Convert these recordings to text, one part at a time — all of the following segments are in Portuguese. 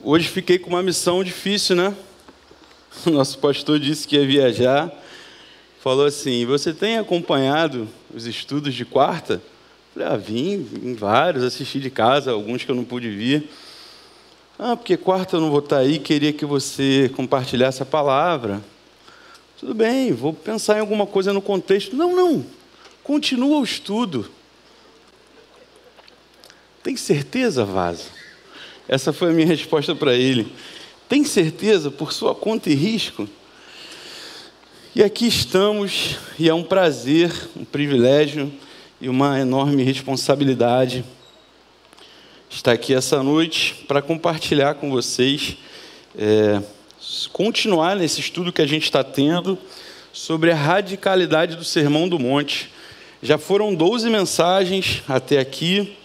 Hoje fiquei com uma missão difícil, né? O nosso pastor disse que ia viajar. Falou assim: você tem acompanhado os estudos de quarta? Falei: vim vários, assisti de casa, alguns que eu não pude vir. Porque quarta eu não vou estar aí, queria que você compartilhasse a palavra. Tudo bem, vou pensar em alguma coisa no contexto. Não, continua o estudo. Tem certeza, Vaza? Essa foi a minha resposta para ele. Tem certeza, por sua conta e risco? E aqui estamos, e é um prazer, um privilégio e uma enorme responsabilidade estar aqui essa noite para compartilhar com vocês, continuar nesse estudo que a gente está tendo sobre a radicalidade do Sermão do Monte. Já foram 12 mensagens até aqui,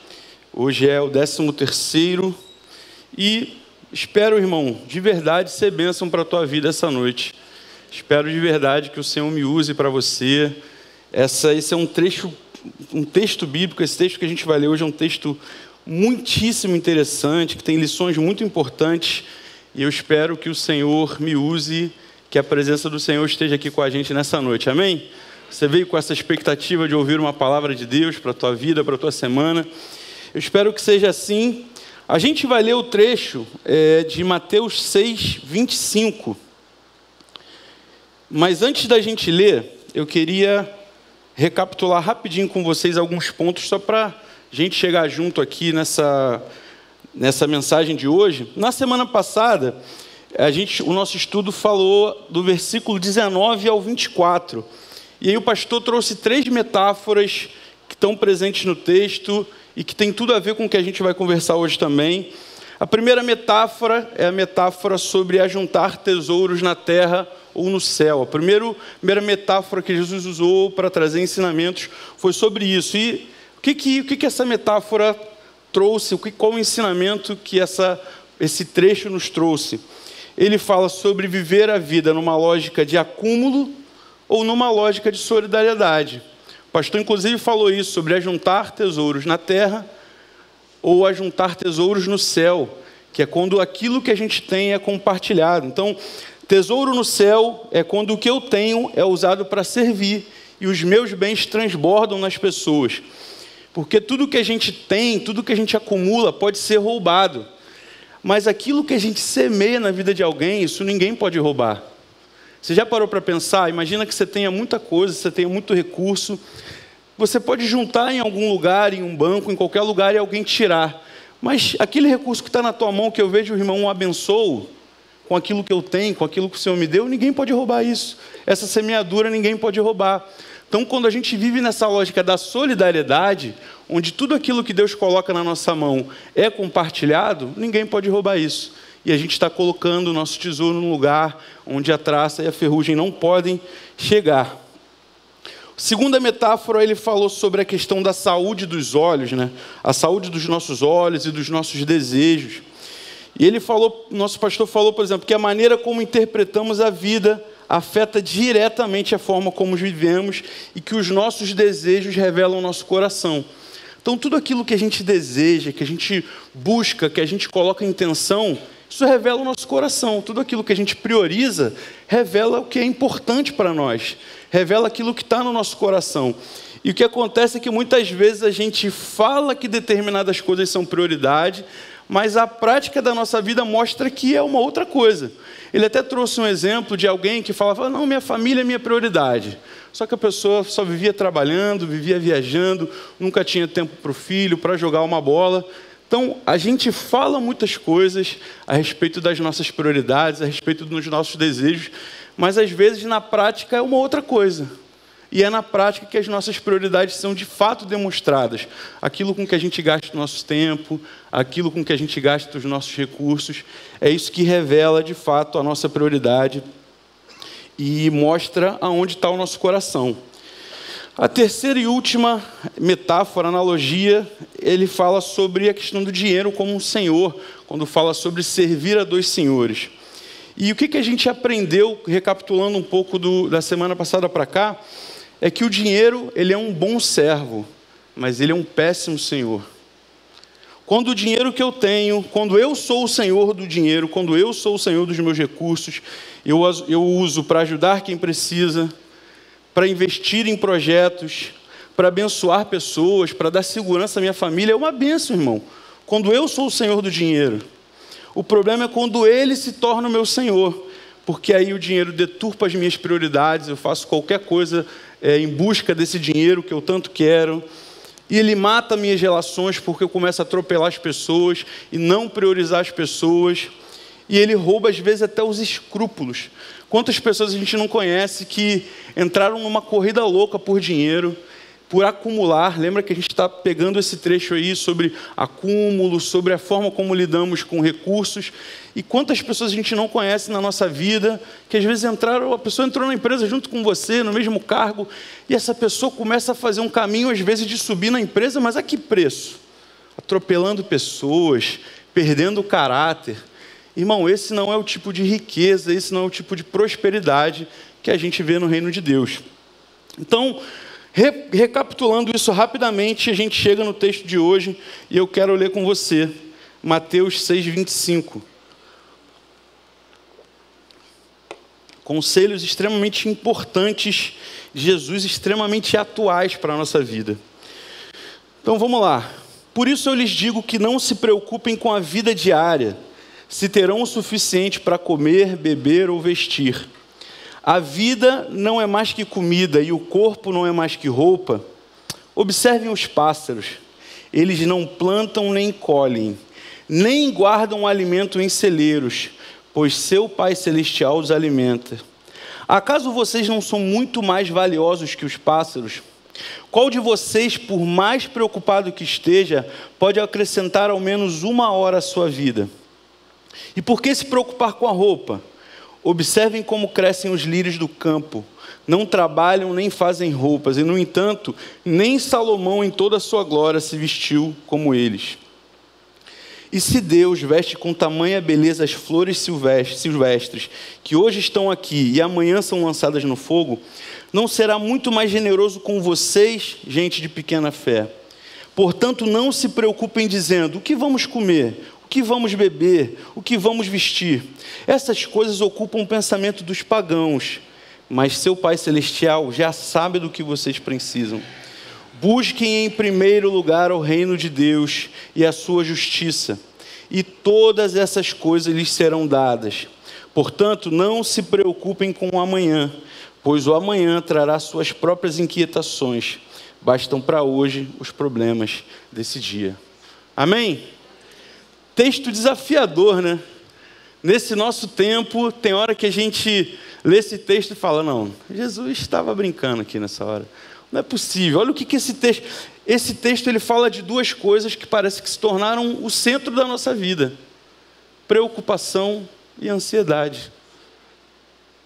hoje é o 13º, e espero, irmão, de verdade ser bênção para a tua vida essa noite. Espero de verdade que o Senhor me use para você. Esse é um texto bíblico, esse texto que a gente vai ler hoje é um texto muitíssimo interessante, que tem lições muito importantes, e eu espero que o Senhor me use, que a presença do Senhor esteja aqui com a gente nessa noite, amém? Você veio com essa expectativa de ouvir uma palavra de Deus para a tua vida, para a tua semana. Eu espero que seja assim. A gente vai ler o trecho de Mateus 6, 25. Mas antes da gente ler, eu queria recapitular rapidinho com vocês alguns pontos, só para a gente chegar junto aqui nessa mensagem de hoje. Na semana passada, o nosso estudo falou do versículo 19 ao 24. E aí o pastor trouxe 3 metáforas que estão presentes no texto e que tem tudo a ver com o que a gente vai conversar hoje também. A primeira metáfora é a metáfora sobre ajuntar tesouros na terra ou no céu. A primeira metáfora que Jesus usou para trazer ensinamentos foi sobre isso. E o que essa metáfora trouxe? Qual o ensinamento que esse trecho nos trouxe? Ele fala sobre viver a vida numa lógica de acúmulo ou numa lógica de solidariedade. O pastor, inclusive, falou isso, sobre ajuntar tesouros na terra ou ajuntar tesouros no céu, que é quando aquilo que a gente tem é compartilhado. Então, tesouro no céu é quando o que eu tenho é usado para servir e os meus bens transbordam nas pessoas. Porque tudo que a gente tem, tudo que a gente acumula pode ser roubado. Mas aquilo que a gente semeia na vida de alguém, isso ninguém pode roubar. Você já parou para pensar? Imagina que você tenha muita coisa, você tenha muito recurso. Você pode juntar em algum lugar, em um banco, em qualquer lugar e alguém tirar. Mas aquele recurso que está na tua mão, que eu vejo o irmão abençoou, com aquilo que eu tenho, com aquilo que o Senhor me deu, ninguém pode roubar isso. Essa semeadura ninguém pode roubar. Então, quando a gente vive nessa lógica da solidariedade, onde tudo aquilo que Deus coloca na nossa mão é compartilhado, ninguém pode roubar isso. E a gente está colocando o nosso tesouro num lugar onde a traça e a ferrugem não podem chegar. Segunda metáfora, ele falou sobre a questão da saúde dos olhos, né? A saúde dos nossos olhos e dos nossos desejos. E ele falou, nosso pastor falou, por exemplo, que a maneira como interpretamos a vida afeta diretamente a forma como vivemos e que os nossos desejos revelam o nosso coração. Então, tudo aquilo que a gente deseja, que a gente busca, que a gente coloca em intenção, isso revela o nosso coração. Tudo aquilo que a gente prioriza revela o que é importante para nós, revela aquilo que está no nosso coração. E o que acontece é que muitas vezes a gente fala que determinadas coisas são prioridade, mas a prática da nossa vida mostra que é uma outra coisa. Ele até trouxe um exemplo de alguém que falava: não, minha família é minha prioridade. Só que a pessoa só vivia trabalhando, vivia viajando, nunca tinha tempo para o filho, para jogar uma bola. Então, a gente fala muitas coisas a respeito das nossas prioridades, a respeito dos nossos desejos, mas às vezes na prática é uma outra coisa. E é na prática que as nossas prioridades são de fato demonstradas. Aquilo com que a gente gasta o nosso tempo, aquilo com que a gente gasta os nossos recursos, é isso que revela de fato a nossa prioridade e mostra aonde está o nosso coração. A terceira e última metáfora, analogia, ele fala sobre a questão do dinheiro como um senhor, quando fala sobre servir a 2 senhores. E o que a gente aprendeu, recapitulando um pouco da semana passada para cá, é que o dinheiro ele é um bom servo, mas ele é um péssimo senhor. Quando o dinheiro que eu tenho, quando eu sou o senhor do dinheiro, quando eu sou o senhor dos meus recursos, eu uso para ajudar quem precisa, para investir em projetos, para abençoar pessoas, para dar segurança à minha família. É uma bênção, irmão, quando eu sou o senhor do dinheiro. O problema é quando ele se torna o meu senhor, porque aí o dinheiro deturpa as minhas prioridades, eu faço qualquer coisa em busca desse dinheiro que eu tanto quero, e ele mata minhas relações porque eu começo a atropelar as pessoas e não priorizar as pessoas, e ele rouba às vezes até os escrúpulos. Quantas pessoas a gente não conhece que entraram numa corrida louca por dinheiro, por acumular? Lembra que a gente está pegando esse trecho aí sobre acúmulo, sobre a forma como lidamos com recursos, e quantas pessoas a gente não conhece na nossa vida, que às vezes a pessoa entrou na empresa junto com você, no mesmo cargo, e essa pessoa começa a fazer um caminho às vezes de subir na empresa, mas a que preço? Atropelando pessoas, perdendo o caráter. Irmão, esse não é o tipo de riqueza, esse não é o tipo de prosperidade que a gente vê no reino de Deus. Então, recapitulando isso rapidamente, a gente chega no texto de hoje e eu quero ler com você Mateus 6:25. Conselhos extremamente importantes de Jesus, extremamente atuais para a nossa vida. Então vamos lá. Por isso eu lhes digo que não se preocupem com a vida diária, se terão o suficiente para comer, beber ou vestir. A vida não é mais que comida e o corpo não é mais que roupa. Observem os pássaros. Eles não plantam nem colhem, nem guardam alimento em celeiros, pois seu Pai Celestial os alimenta. Acaso vocês não são muito mais valiosos que os pássaros? Qual de vocês, por mais preocupado que esteja, pode acrescentar ao menos 1 hora à sua vida? E por que se preocupar com a roupa? Observem como crescem os lírios do campo. Não trabalham nem fazem roupas, e no entanto, nem Salomão em toda a sua glória se vestiu como eles. E se Deus veste com tamanha beleza as flores silvestres, que hoje estão aqui e amanhã são lançadas no fogo, não será muito mais generoso com vocês, gente de pequena fé? Portanto, não se preocupem dizendo: o que vamos comer? O que vamos beber? O que vamos vestir? Essas coisas ocupam o pensamento dos pagãos, mas seu Pai Celestial já sabe do que vocês precisam. Busquem em primeiro lugar o reino de Deus e a sua justiça, e todas essas coisas lhes serão dadas. Portanto, não se preocupem com o amanhã, pois o amanhã trará suas próprias inquietações. Bastam para hoje os problemas desse dia. Amém? Texto desafiador, né? Nesse nosso tempo, tem hora que a gente lê esse texto e fala: não, Jesus estava brincando aqui nessa hora. Não é possível. Olha o que esse texto... Esse texto ele fala de 2 coisas que parece que se tornaram o centro da nossa vida: preocupação e ansiedade.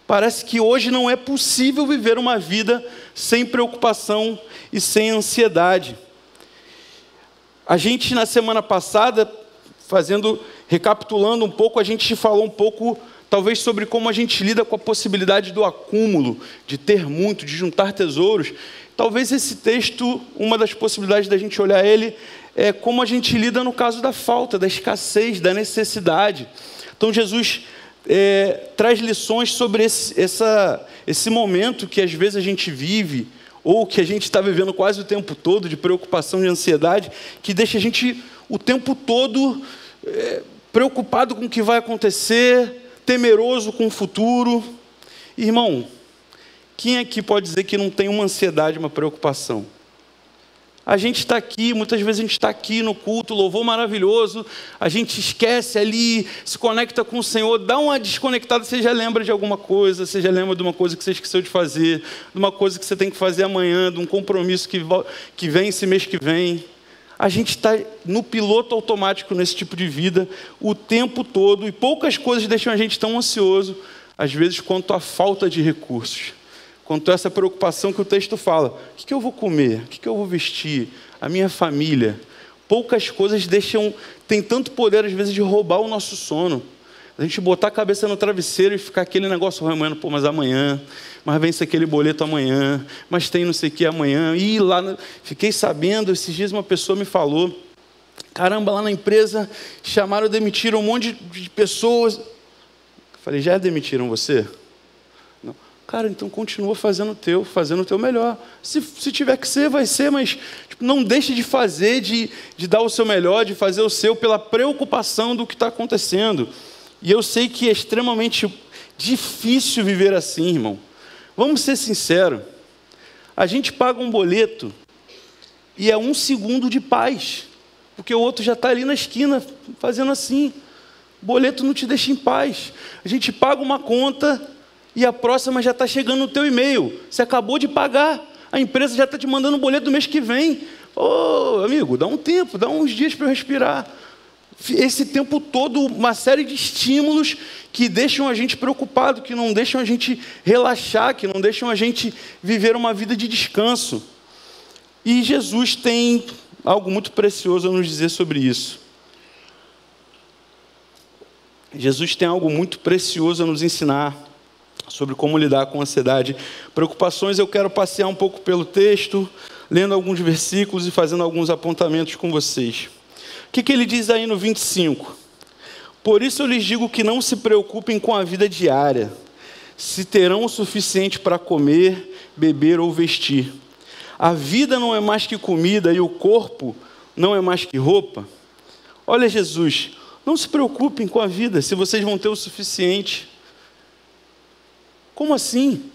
Parece que hoje não é possível viver uma vida sem preocupação e sem ansiedade. A gente, na semana passada, recapitulando um pouco, a gente falou um pouco, talvez, sobre como a gente lida com a possibilidade do acúmulo, de ter muito, de juntar tesouros. Talvez esse texto, uma das possibilidades da gente olhar ele, é como a gente lida no caso da falta, da escassez, da necessidade. Então Jesus traz lições sobre esse momento que às vezes a gente vive, ou que a gente está vivendo quase o tempo todo, de preocupação e ansiedade, que deixa a gente o tempo todo preocupado com o que vai acontecer, temeroso com o futuro. Irmão, quem aqui pode dizer que não tem uma ansiedade, uma preocupação? A gente está aqui, muitas vezes a gente está aqui no culto, louvor maravilhoso, a gente esquece ali, se conecta com o Senhor, dá uma desconectada, você já lembra de alguma coisa, você já lembra de uma coisa que você esqueceu de fazer, de uma coisa que você tem que fazer amanhã, de um compromisso que vem esse mês que vem. A gente está no piloto automático nesse tipo de vida o tempo todo, e poucas coisas deixam a gente tão ansioso, às vezes, quanto a falta de recursos. Quanto a essa preocupação que o texto fala: o que eu vou comer? O que eu vou vestir? A minha família. Poucas coisas tem tanto poder às vezes de roubar o nosso sono. A gente botar a cabeça no travesseiro e ficar aquele negócio remoendo: pô, mas amanhã, mas vence aquele boleto amanhã, mas tem não sei o que amanhã. E lá, fiquei sabendo, esses dias uma pessoa me falou Caramba, lá na empresa chamaram, demitiram um monte de pessoas. Eu falei, já demitiram você? Não. Cara, então continua fazendo o teu melhor. Se tiver que ser, vai ser, mas não deixe de fazer, de dar o seu melhor, de fazer o seu pela preocupação do que está acontecendo. E eu sei que é extremamente difícil viver assim, irmão. Vamos ser sinceros. A gente paga um boleto e é 1 segundo de paz, porque o outro já está ali na esquina fazendo assim. O boleto não te deixa em paz. A gente paga uma conta e a próxima já está chegando no teu e-mail. Você acabou de pagar, a empresa já está te mandando o boleto do mês que vem. Ô, amigo, dá um tempo, dá uns dias para eu respirar. Esse tempo todo, uma série de estímulos que deixam a gente preocupado, que não deixam a gente relaxar, que não deixam a gente viver uma vida de descanso. E Jesus tem algo muito precioso a nos dizer sobre isso. Jesus tem algo muito precioso a nos ensinar sobre como lidar com ansiedade. Preocupações, eu quero passear um pouco pelo texto, lendo alguns versículos e fazendo alguns apontamentos com vocês. O que ele diz aí no 25? Por isso eu lhes digo que não se preocupem com a vida diária, se terão o suficiente para comer, beber ou vestir. A vida não é mais que comida e o corpo não é mais que roupa. Olha Jesus, não se preocupem com a vida, se vocês vão ter o suficiente. Como assim?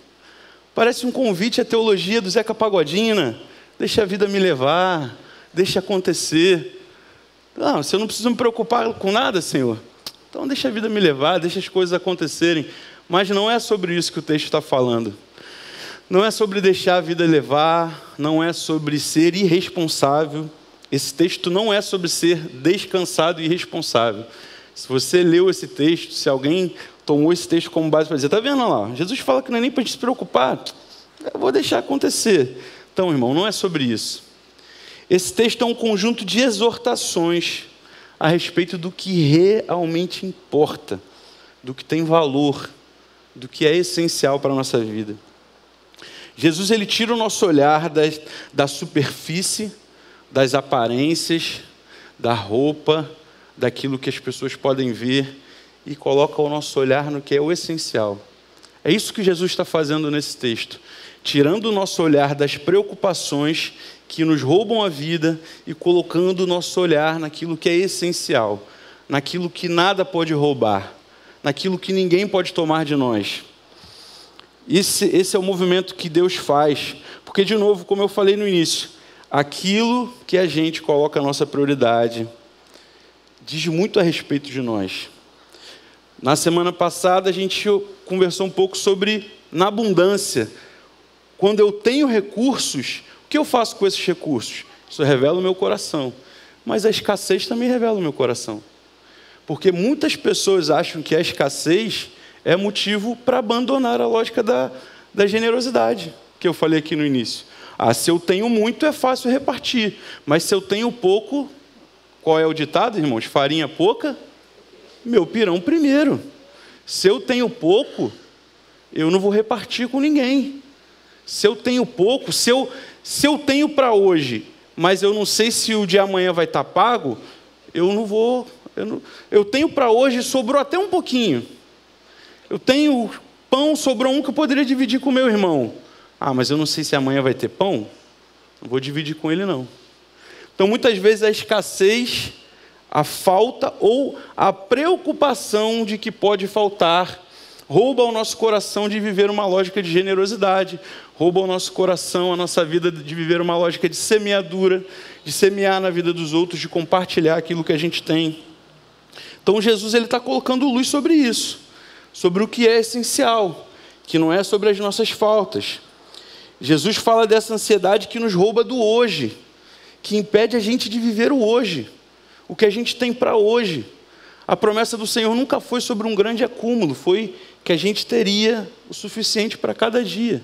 Parece um convite à teologia do Zeca Pagodinho. Deixa a vida me levar, deixa acontecer. Não, se eu não preciso me preocupar com nada, Senhor, então deixa a vida me levar, deixa as coisas acontecerem. Mas não é sobre isso que o texto está falando. Não é sobre deixar a vida levar, não é sobre ser irresponsável. Esse texto não é sobre ser descansado e irresponsável. Se você leu esse texto, se alguém tomou esse texto como base para dizer, está vendo lá, Jesus fala que não é nem para a gente se preocupar, eu vou deixar acontecer. Então, irmão, não é sobre isso. Esse texto é um conjunto de exortações a respeito do que realmente importa, do que tem valor, do que é essencial para a nossa vida. Jesus, ele tira o nosso olhar da superfície, das aparências, da roupa, daquilo que as pessoas podem ver e coloca o nosso olhar no que é o essencial. É isso que Jesus está fazendo nesse texto, tirando o nosso olhar das preocupações que nos roubam a vida e colocando o nosso olhar naquilo que é essencial, naquilo que nada pode roubar, naquilo que ninguém pode tomar de nós. Esse é o movimento que Deus faz, porque, de novo, como eu falei no início, aquilo que a gente coloca a nossa prioridade diz muito a respeito de nós. Na semana passada, a gente conversou um pouco sobre na abundância. Quando eu tenho recursos, o que eu faço com esses recursos? Isso revela o meu coração. Mas a escassez também revela o meu coração. Porque muitas pessoas acham que a escassez é motivo para abandonar a lógica da generosidade, que eu falei aqui no início. Se eu tenho muito, é fácil repartir. Mas se eu tenho pouco, qual é o ditado, irmãos? Farinha pouca, meu pirão primeiro. Se eu tenho pouco, eu não vou repartir com ninguém. Se eu tenho pouco, se eu tenho para hoje, mas eu não sei se o de amanhã vai estar pago, eu não vou. Eu tenho para hoje, sobrou até um pouquinho. Eu tenho pão, sobrou um que eu poderia dividir com o meu irmão. Mas eu não sei se amanhã vai ter pão, não vou dividir com ele não. Então muitas vezes a escassez, a falta ou a preocupação de que pode faltar rouba o nosso coração de viver uma lógica de generosidade, rouba o nosso coração, a nossa vida de viver uma lógica de semeadura, de semear na vida dos outros, de compartilhar aquilo que a gente tem. Então Jesus está colocando luz sobre isso, sobre o que é essencial, que não é sobre as nossas faltas. Jesus fala dessa ansiedade que nos rouba do hoje, que impede a gente de viver o hoje, o que a gente tem para hoje. A promessa do Senhor nunca foi sobre um grande acúmulo, foi que a gente teria o suficiente para cada dia.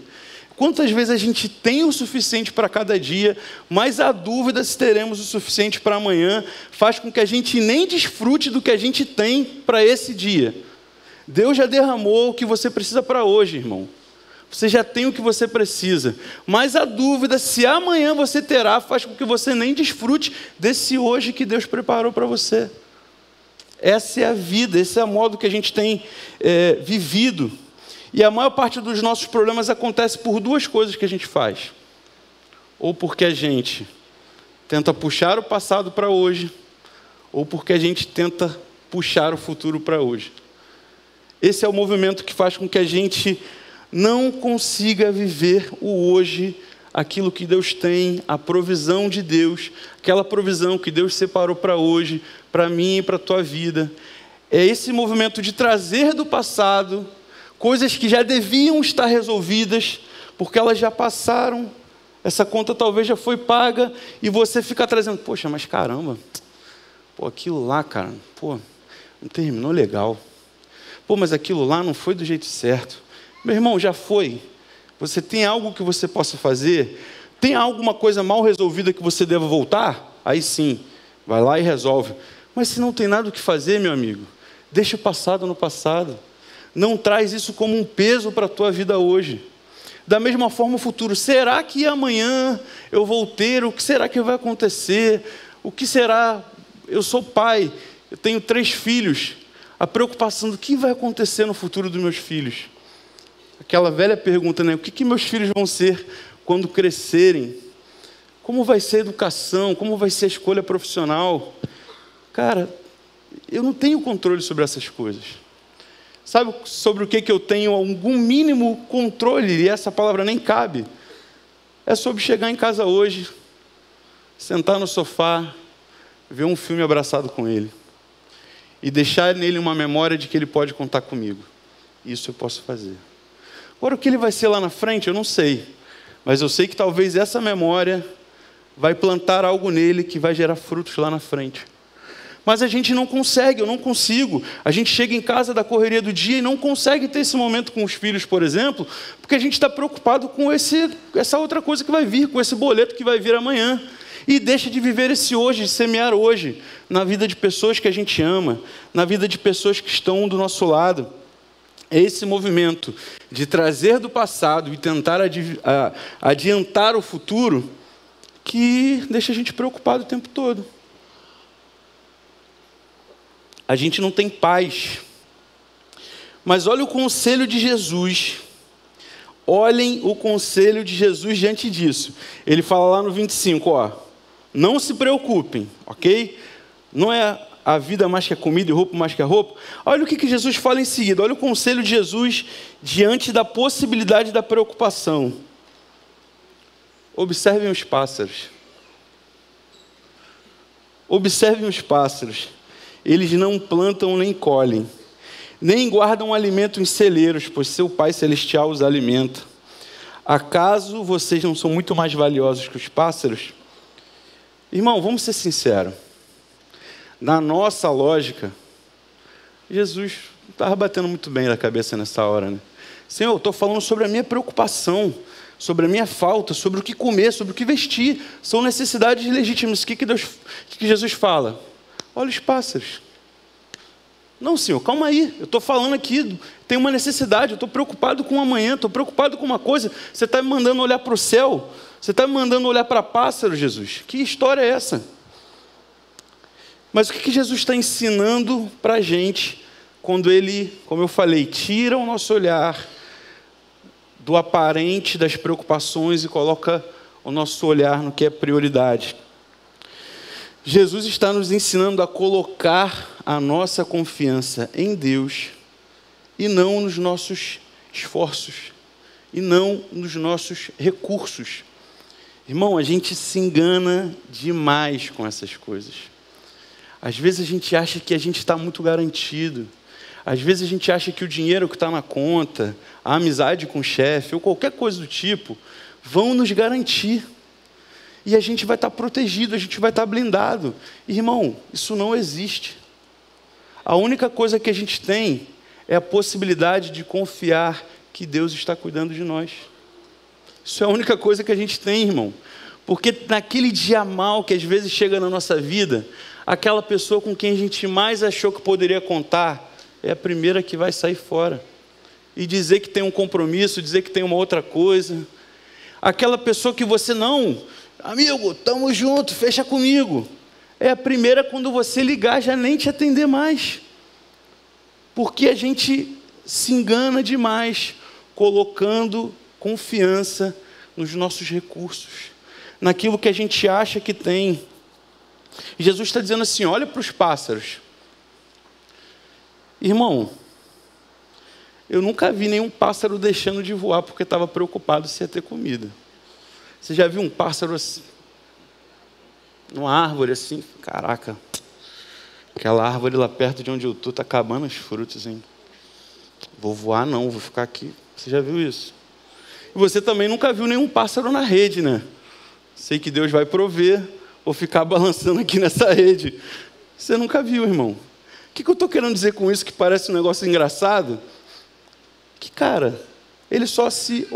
Quantas vezes a gente tem o suficiente para cada dia, mas a dúvida se teremos o suficiente para amanhã faz com que a gente nem desfrute do que a gente tem para esse dia. Deus já derramou o que você precisa para hoje, irmão. Você já tem o que você precisa. Mas a dúvida se amanhã você terá faz com que você nem desfrute desse hoje que Deus preparou para você. Essa é a vida, esse é o modo que a gente tem vivido. E a maior parte dos nossos problemas acontece por duas coisas que a gente faz. Ou porque a gente tenta puxar o passado para hoje, ou porque a gente tenta puxar o futuro para hoje. Esse é o movimento que faz com que a gente não consiga viver o hoje, aquilo que Deus tem, a provisão de Deus, aquela provisão que Deus separou para hoje, para mim e para a tua vida. É esse movimento de trazer do passado coisas que já deviam estar resolvidas, porque elas já passaram, essa conta talvez já foi paga, e você fica trazendo, poxa, mas caramba, aquilo lá, cara, não terminou legal. Mas aquilo lá não foi do jeito certo. Meu irmão, já foi. Você tem algo que você possa fazer? Tem alguma coisa mal resolvida que você deva voltar? Aí sim, vai lá e resolve. Mas se não tem nada o que fazer, meu amigo, deixa o passado no passado. Não traz isso como um peso para a tua vida hoje. Da mesma forma o futuro. Será que amanhã eu vou ter? O que será que vai acontecer? O que será? Eu sou pai, eu tenho 3 filhos. A preocupação do que vai acontecer no futuro dos meus filhos. Aquela velha pergunta, né? O que meus filhos vão ser quando crescerem? Como vai ser a educação? Como vai ser a escolha profissional? Cara, eu não tenho controle sobre essas coisas. Sabe sobre o que eu tenho algum mínimo controle? E essa palavra nem cabe. É sobre chegar em casa hoje, sentar no sofá, ver um filme abraçado com ele. E deixar nele uma memória de que ele pode contar comigo. Isso eu posso fazer. Agora, o que ele vai ser lá na frente, eu não sei. Mas eu sei que talvez essa memória vai plantar algo nele que vai gerar frutos lá na frente. Mas a gente não consegue, eu não consigo. A gente chega em casa da correria do dia e não consegue ter esse momento com os filhos, por exemplo, porque a gente está preocupado com essa outra coisa que vai vir, com esse boleto que vai vir amanhã. E deixa de viver esse hoje, de semear hoje, na vida de pessoas que a gente ama, na vida de pessoas que estão do nosso lado. É esse movimento de trazer do passado e tentar adiantar o futuro que deixa a gente preocupado o tempo todo. A gente não tem paz. Mas olha o conselho de Jesus. Olhem o conselho de Jesus diante disso. Ele fala lá no 25, não se preocupem, ok? Não é a vida mais que a comida e roupa mais que a roupa. Olha o que Jesus fala em seguida. Olha o conselho de Jesus diante da possibilidade da preocupação. Observem os pássaros. Observem os pássaros. Eles não plantam nem colhem, nem guardam alimento em celeiros, pois seu Pai Celestial os alimenta. Acaso vocês não são muito mais valiosos que os pássaros? Irmão, vamos ser sinceros. Na nossa lógica, Jesus estava batendo muito bem na cabeça nessa hora, né? Senhor, eu estou falando sobre a minha preocupação, sobre a minha falta, sobre o que comer, sobre o que vestir. São necessidades legítimas. O que Jesus fala? Olha os pássaros. Não, Senhor, calma aí. Eu estou falando aqui, tem uma necessidade, eu estou preocupado com o amanhã, estou preocupado com uma coisa. Você está me mandando olhar para o céu? Você está me mandando olhar para pássaros, Jesus? Que história é essa? Mas o que Jesus está ensinando para a gente quando Ele, como eu falei, tira o nosso olhar do aparente, das preocupações e coloca o nosso olhar no que é prioridade? Jesus está nos ensinando a colocar a nossa confiança em Deus e não nos nossos esforços, e não nos nossos recursos. Irmão, a gente se engana demais com essas coisas. Às vezes a gente acha que a gente está muito garantido. Às vezes a gente acha que o dinheiro que está na conta, a amizade com o chefe, ou qualquer coisa do tipo, vão nos garantir. E a gente vai estar protegido, a gente vai estar blindado. Irmão, isso não existe. A única coisa que a gente tem é a possibilidade de confiar que Deus está cuidando de nós. Isso é a única coisa que a gente tem, irmão. Porque naquele dia mal que às vezes chega na nossa vida, aquela pessoa com quem a gente mais achou que poderia contar, é a primeira que vai sair fora. e dizer que tem um compromisso, dizer que tem uma outra coisa. Aquela pessoa que você não, amigo, estamos juntos, fecha comigo. É a primeira quando você ligar já nem te atender mais. Porque a gente se engana demais colocando confiança nos nossos recursos, naquilo que a gente acha que tem. E Jesus está dizendo assim, olha para os pássaros. Irmão, eu nunca vi nenhum pássaro deixando de voar porque estava preocupado se ia ter comida. Você já viu um pássaro assim, numa árvore assim? Caraca, aquela árvore lá perto de onde eu estou está acabando os frutos, hein? Vou voar não, vou ficar aqui. Você já viu isso? E você também nunca viu nenhum pássaro na rede, né? Sei que Deus vai prover, vou ficar balançando aqui nessa rede. Você nunca viu, irmão. O que eu estou querendo dizer com isso que parece um negócio engraçado? Que, cara, ele só se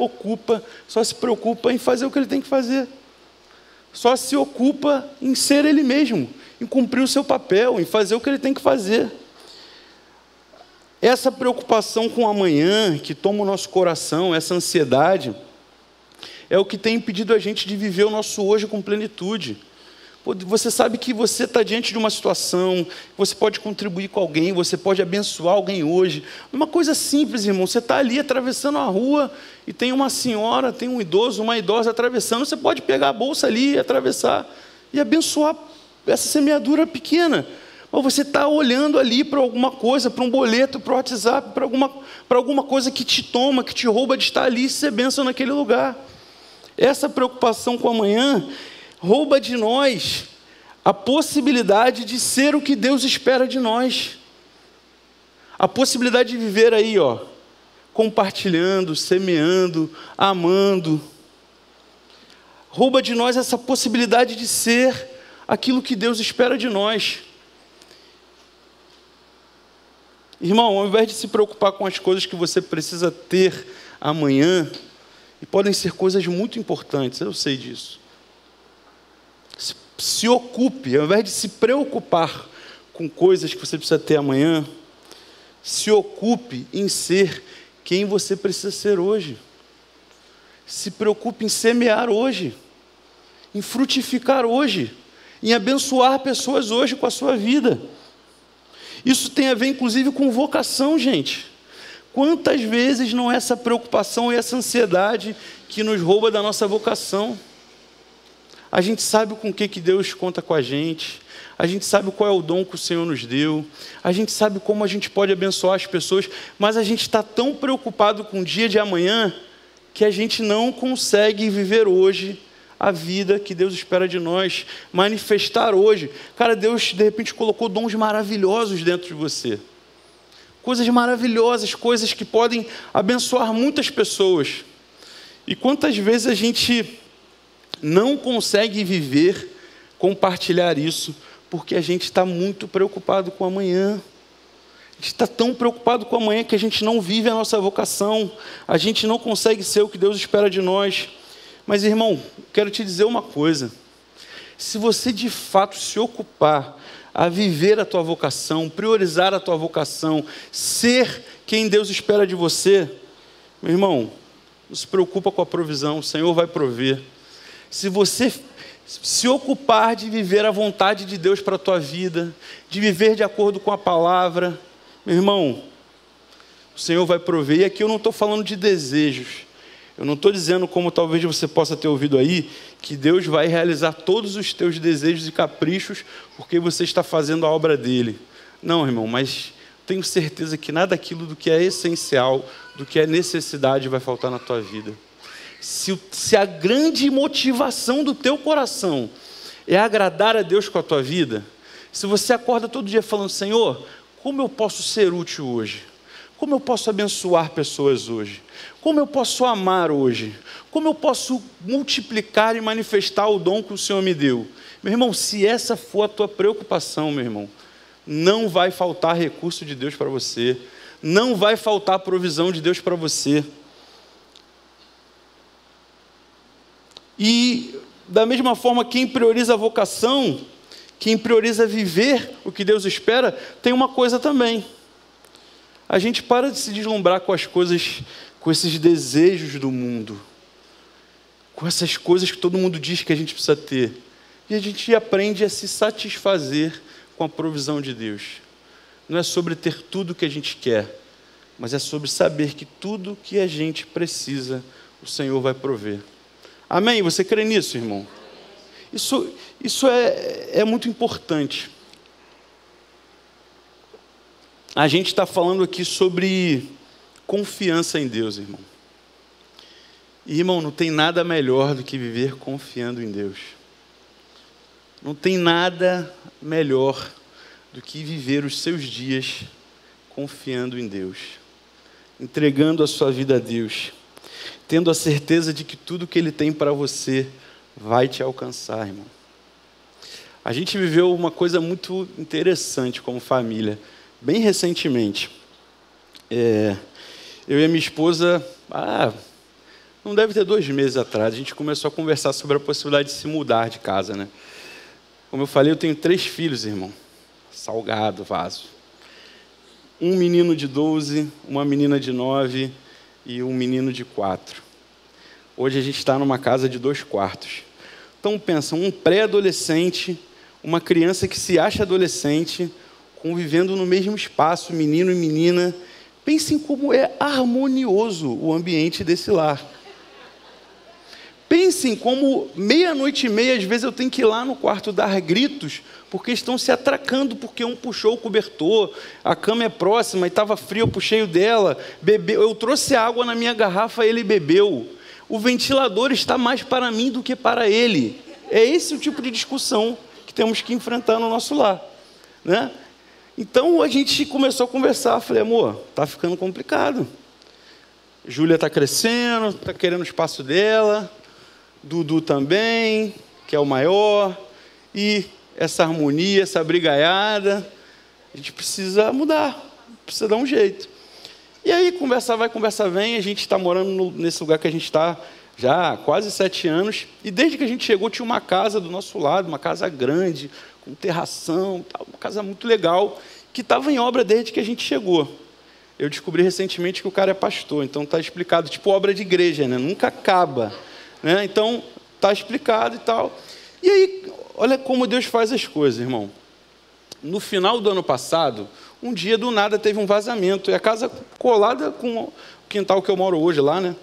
preocupa em fazer o que ele tem que fazer. Só se ocupa em ser ele mesmo, em cumprir o seu papel, em fazer o que ele tem que fazer. Essa preocupação com o amanhã, que toma o nosso coração, essa ansiedade, é o que tem impedido a gente de viver o nosso hoje com plenitude. Você sabe que você está diante de uma situação, você pode contribuir com alguém, você pode abençoar alguém hoje. Uma coisa simples, irmão, você está ali atravessando a rua e tem uma senhora, tem um idoso, uma idosa atravessando, você pode pegar a bolsa ali e atravessar e abençoar essa semeadura pequena. Mas você está olhando ali para alguma coisa, para um boleto, para o WhatsApp, para alguma coisa que te toma, que te rouba de estar ali e ser bênção naquele lugar. Essa preocupação com o amanhã rouba de nós a possibilidade de ser o que Deus espera de nós. A possibilidade de viver aí, compartilhando, semeando, amando. Rouba de nós essa possibilidade de ser aquilo que Deus espera de nós. Irmão, ao invés de se preocupar com as coisas que você precisa ter amanhã, e podem ser coisas muito importantes, eu sei disso. Se ocupe, ao invés de se preocupar com coisas que você precisa ter amanhã, se ocupe em ser quem você precisa ser hoje. Se preocupe em semear hoje, em frutificar hoje, em abençoar pessoas hoje com a sua vida. Isso tem a ver, inclusive, com vocação, gente. Quantas vezes não é essa preocupação e essa ansiedade que nos rouba da nossa vocação? A gente sabe com o que Deus conta com a gente sabe qual é o dom que o Senhor nos deu, a gente sabe como a gente pode abençoar as pessoas, mas a gente está tão preocupado com o dia de amanhã que a gente não consegue viver hoje a vida que Deus espera de nós, manifestar hoje. Cara, Deus de repente colocou dons maravilhosos dentro de você, coisas maravilhosas, coisas que podem abençoar muitas pessoas. E quantas vezes a gente não consegue viver, compartilhar isso, porque a gente está muito preocupado com amanhã. A gente está tão preocupado com amanhã que a gente não vive a nossa vocação, a gente não consegue ser o que Deus espera de nós. Mas, irmão, quero te dizer uma coisa. Se você de fato se ocupar a viver a tua vocação, priorizar a tua vocação, ser quem Deus espera de você, meu irmão, não se preocupa com a provisão, o Senhor vai prover. Se você se ocupar de viver a vontade de Deus para a tua vida, de viver de acordo com a palavra, meu irmão, o Senhor vai prover. E aqui eu não estou falando de desejos. Eu não estou dizendo, como talvez você possa ter ouvido aí, que Deus vai realizar todos os teus desejos e caprichos porque você está fazendo a obra dele. Não, irmão, mas tenho certeza que nada daquilo do que é essencial, do que é necessidade vai faltar na tua vida. Se a grande motivação do teu coração é agradar a Deus com a tua vida, se você acorda todo dia falando, Senhor, como eu posso ser útil hoje? Como eu posso abençoar pessoas hoje? Como eu posso amar hoje? Como eu posso multiplicar e manifestar o dom que o Senhor me deu? Meu irmão, se essa for a tua preocupação, meu irmão, não vai faltar recurso de Deus para você, não vai faltar provisão de Deus para você. E da mesma forma, quem prioriza a vocação, quem prioriza viver o que Deus espera, tem uma coisa também. a gente para de se deslumbrar com as coisas, com esses desejos do mundo, com essas coisas que todo mundo diz que a gente precisa ter. E a gente aprende a se satisfazer com a provisão de Deus. Não é sobre ter tudo o que a gente quer, mas é sobre saber que tudo que a gente precisa, o Senhor vai prover. Amém? Você crê nisso, irmão? Isso é muito importante. A gente está falando aqui sobre confiança em Deus, irmão. E, irmão, não tem nada melhor do que viver confiando em Deus. Não tem nada melhor do que viver os seus dias confiando em Deus, entregando a sua vida a Deus, tendo a certeza de que tudo que Ele tem para você vai te alcançar, irmão. A gente viveu uma coisa muito interessante como família, bem recentemente. Eu e a minha esposa, não deve ter 2 meses atrás, a gente começou a conversar sobre a possibilidade de se mudar de casa, né? Como eu falei, eu tenho 3 filhos, irmão. Salgado, vaso. Um menino de 12, uma menina de 9 e um menino de 4. Hoje a gente está numa casa de 2 quartos. Então pensa, um pré-adolescente, uma criança que se acha adolescente, convivendo no mesmo espaço, menino e menina. Pensem como é harmonioso o ambiente desse lar. Pensem como 00:30, às vezes eu tenho que ir lá no quarto dar gritos, porque estão se atracando, porque um puxou o cobertor, a cama é próxima e estava frio, eu puxei o dela, bebeu, eu trouxe água na minha garrafa, ele bebeu. O ventilador está mais para mim do que para ele. É esse o tipo de discussão que temos que enfrentar no nosso lar, né? Então a gente começou a conversar, falei, amor, está ficando complicado. Júlia está crescendo, está querendo o espaço dela, Dudu também, que é o maior, e essa harmonia, essa brigaiada, a gente precisa mudar, precisa dar um jeito. E aí, conversa vai, conversa vem, a gente está morando nesse lugar que a gente está já há quase 7 anos, e desde que a gente chegou tinha uma casa do nosso lado, uma casa grande, com terração, uma casa muito legal, que estava em obra desde que a gente chegou. Eu descobri recentemente que o cara é pastor, então está explicado, tipo obra de igreja, né? Nunca acaba, né? Então está explicado e tal. E aí, olha como Deus faz as coisas, irmão. No final do ano passado, um dia do nada teve um vazamento, e a casa colada com o quintal que eu moro hoje lá, né?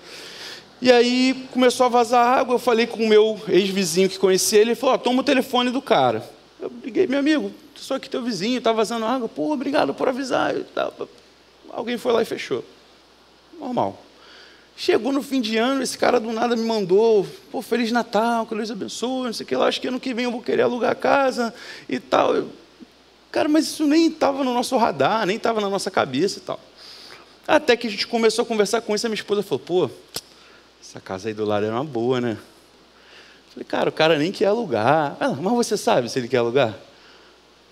E aí começou a vazar água, eu falei com o meu ex-vizinho que conhecia ele, ele falou, toma o telefone do cara. Eu liguei, meu amigo, sou aqui teu vizinho, está vazando água, pô, obrigado por avisar. Alguém foi lá e fechou. Normal. Chegou no fim de ano, esse cara do nada me mandou, pô, Feliz Natal, que Deus abençoe, não sei o que lá, acho que ano que vem eu vou querer alugar a casa e tal. Cara, mas isso nem estava no nosso radar, nem estava na nossa cabeça e tal. Até que a gente começou a conversar com isso, a minha esposa falou, pô, essa casa aí do lado era uma boa, né? Falei, cara, o cara nem quer alugar. Mas você sabe se ele quer alugar?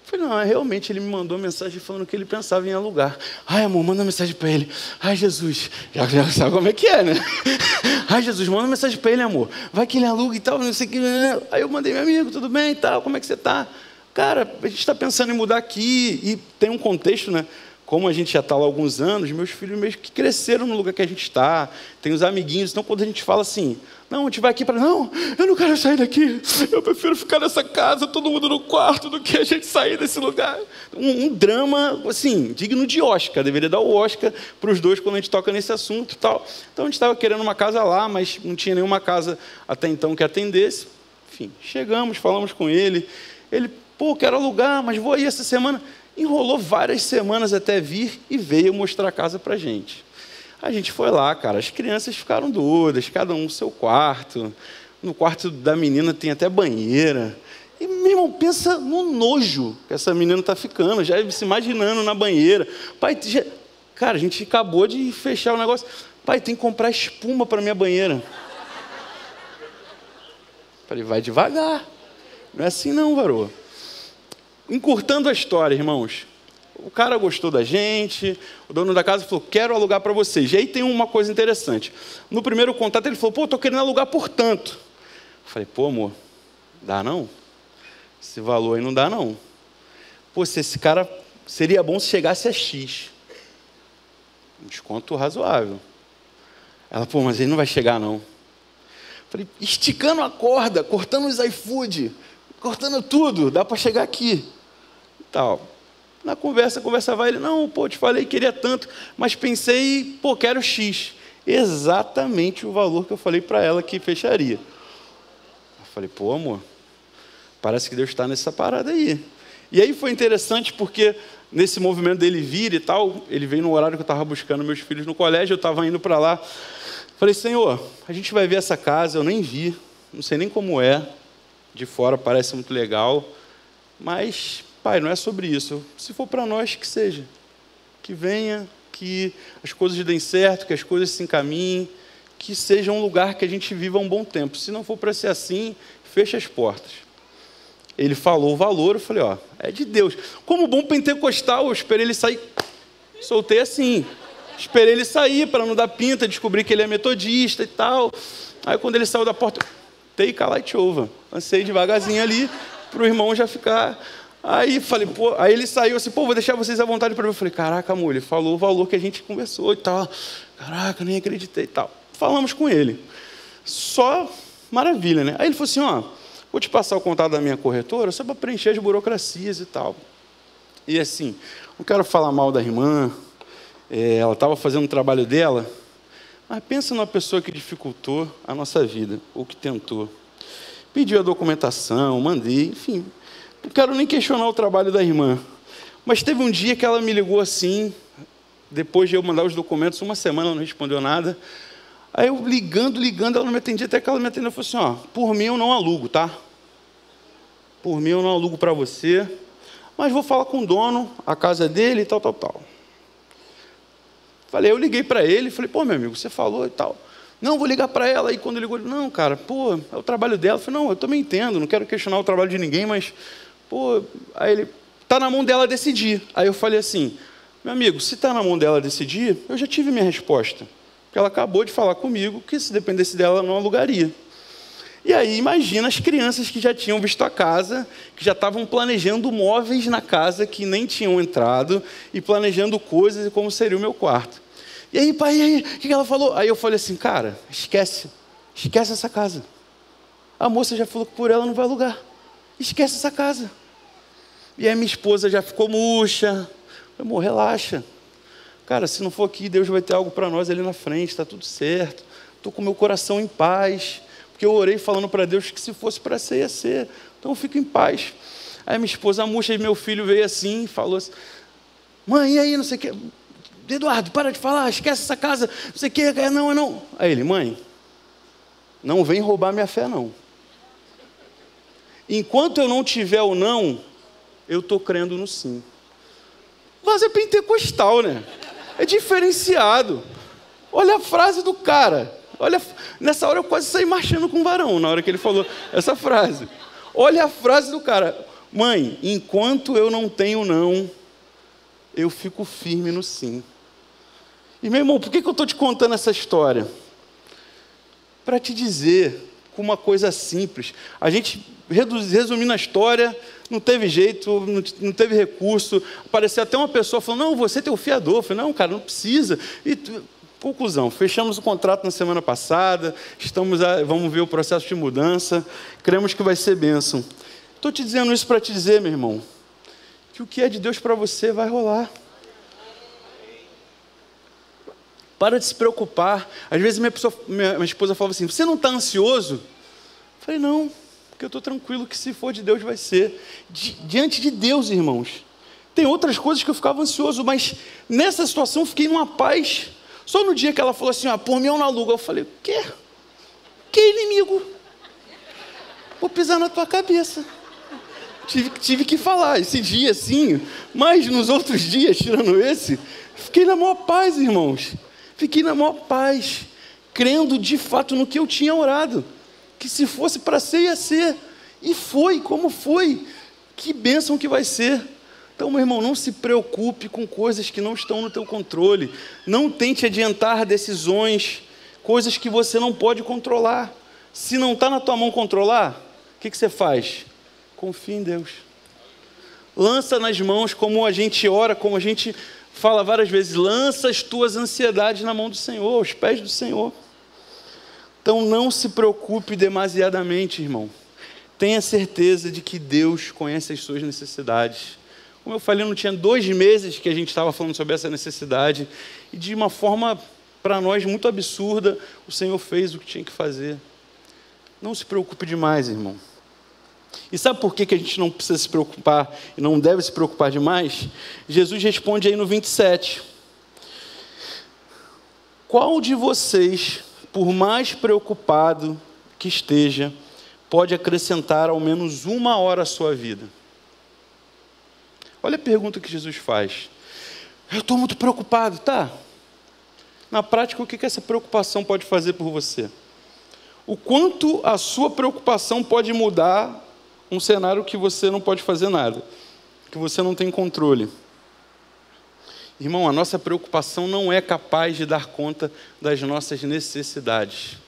Falei, não, realmente ele me mandou mensagem falando que ele pensava em alugar. Ai, amor, manda mensagem para ele. Ai, Jesus, já sabe como é que é, né? Ai, Jesus, manda mensagem para ele, amor. Vai que ele aluga e tal, não sei o que. Aí eu mandei, meu amigo, tudo bem e tal, como é que você está? Cara, a gente está pensando em mudar aqui e tem um contexto, né? Como a gente já está lá há alguns anos, meus filhos meio que cresceram no lugar que a gente está, tem os amiguinhos, então quando a gente fala assim, não, a gente vai aqui para... Não, eu não quero sair daqui, eu prefiro ficar nessa casa, todo mundo no quarto, do que a gente sair desse lugar. Um drama, assim, digno de Oscar, deveria dar o Oscar para os dois quando a gente toca nesse assunto e tal. Então a gente estava querendo uma casa lá, mas não tinha nenhuma casa até então que atendesse. Enfim, chegamos, falamos com ele, pô, quero alugar, mas vou aí essa semana... Enrolou várias semanas até vir e veio mostrar a casa para a gente. A gente foi lá, cara, as crianças ficaram doidas, cada um no seu quarto. No quarto da menina tem até banheira. E, meu irmão, pensa no nojo que essa menina está ficando, já se imaginando na banheira. Pai, cara, a gente acabou de fechar o negócio. Pai, tem que comprar espuma para minha banheira. Falei, vai devagar. Não é assim não, varô. Encurtando a história, irmãos, o cara gostou da gente, o dono da casa falou, quero alugar para vocês. E aí tem uma coisa interessante. No primeiro contato ele falou, pô, estou querendo alugar por tanto. Eu falei, pô, amor, dá não? Esse valor aí não dá não. Pô, se esse cara, seria bom se chegasse a X. Um desconto razoável. Ela, pô, mas ele não vai chegar, não. Falei, esticando a corda, cortando os iFood, cortando tudo, dá para chegar aqui. Tal. Na conversa vai, ele, não, pô, te falei que queria tanto, mas pensei, pô, quero X. Exatamente o valor que eu falei para ela que fecharia. Eu falei, pô, amor, parece que Deus está nessa parada aí. E aí foi interessante porque nesse movimento dele vir e tal, ele veio no horário que eu estava buscando meus filhos no colégio, eu estava indo para lá. Falei, Senhor, a gente vai ver essa casa, eu nem vi, não sei nem como é, de fora parece muito legal, mas, Pai, não é sobre isso. Se for para nós, que seja. Que venha, que as coisas deem certo, que as coisas se encaminhem, que seja um lugar que a gente viva um bom tempo. Se não for para ser assim, fecha as portas. Ele falou o valor, eu falei, ó, é de Deus. Como bom pentecostal, eu esperei ele sair, soltei assim. Esperei ele sair para não dar pinta, descobri que ele é metodista e tal. Aí quando ele saiu da porta, take a light over. Lancei devagarzinho ali, para o irmão já ficar. Aí falei, pô, aí ele saiu assim, pô, vou deixar vocês à vontade para ver. Eu falei, caraca, amor, ele falou o valor que a gente conversou e tal. Caraca, nem acreditei e tal. Falamos com ele. Só maravilha, né? Aí ele falou assim, ó, vou te passar o contato da minha corretora só para preencher as burocracias e tal. E assim, não quero falar mal da irmã, ela estava fazendo o trabalho dela, mas pensa numa pessoa que dificultou a nossa vida, ou que tentou. Pediu a documentação, mandei, enfim. Não quero nem questionar o trabalho da irmã. Mas teve um dia que ela me ligou assim, depois de eu mandar os documentos, uma semana ela não respondeu nada. Aí eu ligando, ela não me atendia, até que ela me atendeu e falou assim, ó, por mim eu não alugo, tá? Por mim eu não alugo para você, mas vou falar com o dono, a casa dele e tal. Falei, eu liguei para ele, falei, pô, meu amigo, você falou e tal. Não, vou ligar para ela. Aí quando ligou, ele, não, cara, pô, é o trabalho dela. Eu falei, não, eu também entendo, não quero questionar o trabalho de ninguém, mas, pô, aí ele, tá na mão dela decidir. Aí eu falei assim, meu amigo, se tá na mão dela decidir, eu já tive minha resposta. Porque ela acabou de falar comigo que se dependesse dela, ela não alugaria. E aí, imagina as crianças que já tinham visto a casa, que já estavam planejando móveis na casa que nem tinham entrado, e planejando coisas e como seria o meu quarto. E aí, pai, e aí, o que ela falou? Aí eu falei assim, cara, esquece essa casa. A moça já falou que por ela não vai alugar. Esquece essa casa. E aí minha esposa já ficou murcha. Amor, relaxa. Cara, se não for aqui, Deus vai ter algo para nós ali na frente, está tudo certo. Estou com meu coração em paz. Porque eu orei falando para Deus que se fosse para ser, ia ser. Então eu fico em paz. Aí minha esposa murcha e meu filho veio assim e falou assim, mãe, e aí, não sei o que. Eduardo, para de falar, esquece essa casa, não sei o que, não. Aí ele, mãe, não vem roubar minha fé, não. Enquanto eu não tiver o não, eu estou crendo no sim. Mas é pentecostal, né? É diferenciado. Olha a frase do cara. Olha, nessa hora eu quase saí marchando com o varão, na hora que ele falou essa frase. Olha a frase do cara. Mãe, enquanto eu não tenho não, eu fico firme no sim. E, meu irmão, por que eu estou te contando essa história? Para te dizer, com uma coisa simples, a gente, resumindo a história, não teve jeito, não teve recurso, apareceu até uma pessoa falando, não, você tem o fiador. Eu falei, não, cara, não precisa. E, conclusão, fechamos o contrato na semana passada, vamos ver o processo de mudança, cremos que vai ser bênção. Estou te dizendo isso para te dizer, meu irmão, que o que é de Deus para você vai rolar. Para de se preocupar. Às vezes minha esposa falava assim, você não está ansioso? Eu falei, não, porque eu estou tranquilo que se for de Deus vai ser. Diante de Deus, irmãos. Tem outras coisas que eu ficava ansioso, mas nessa situação eu fiquei numa paz. Só no dia que ela falou assim, por mim eu não alugo. Eu falei, o quê? Que inimigo? Vou pisar na tua cabeça. Tive que falar esse dia sim, mas nos outros dias, tirando esse, fiquei na maior paz, irmãos. Fiquei na maior paz, crendo de fato no que eu tinha orado, que se fosse para ser, ia ser. E foi, como foi. Que bênção que vai ser. Então, meu irmão, não se preocupe com coisas que não estão no teu controle. Não tente adiantar decisões, coisas que você não pode controlar. Se não está na tua mão controlar, o que você faz? Confia em Deus. Lança nas mãos, como a gente ora, como a gente fala várias vezes, lança as tuas ansiedades na mão do Senhor, aos pés do Senhor. Então não se preocupe demasiadamente, irmão. Tenha certeza de que Deus conhece as suas necessidades. Como eu falei, não tinha 2 meses que a gente estava falando sobre essa necessidade, e de uma forma, para nós, muito absurda, o Senhor fez o que tinha que fazer. Não se preocupe demais, irmão. E sabe por que a gente não precisa se preocupar e não deve se preocupar demais? Jesus responde aí no 27. Qual de vocês, por mais preocupado que esteja, pode acrescentar ao menos 1 hora à sua vida? Olha a pergunta que Jesus faz. Eu estou muito preocupado, tá? Na prática, o que essa preocupação pode fazer por você? O quanto a sua preocupação pode mudar um cenário que você não pode fazer nada, que você não tem controle. Irmão, a nossa preocupação não é capaz de dar conta das nossas necessidades.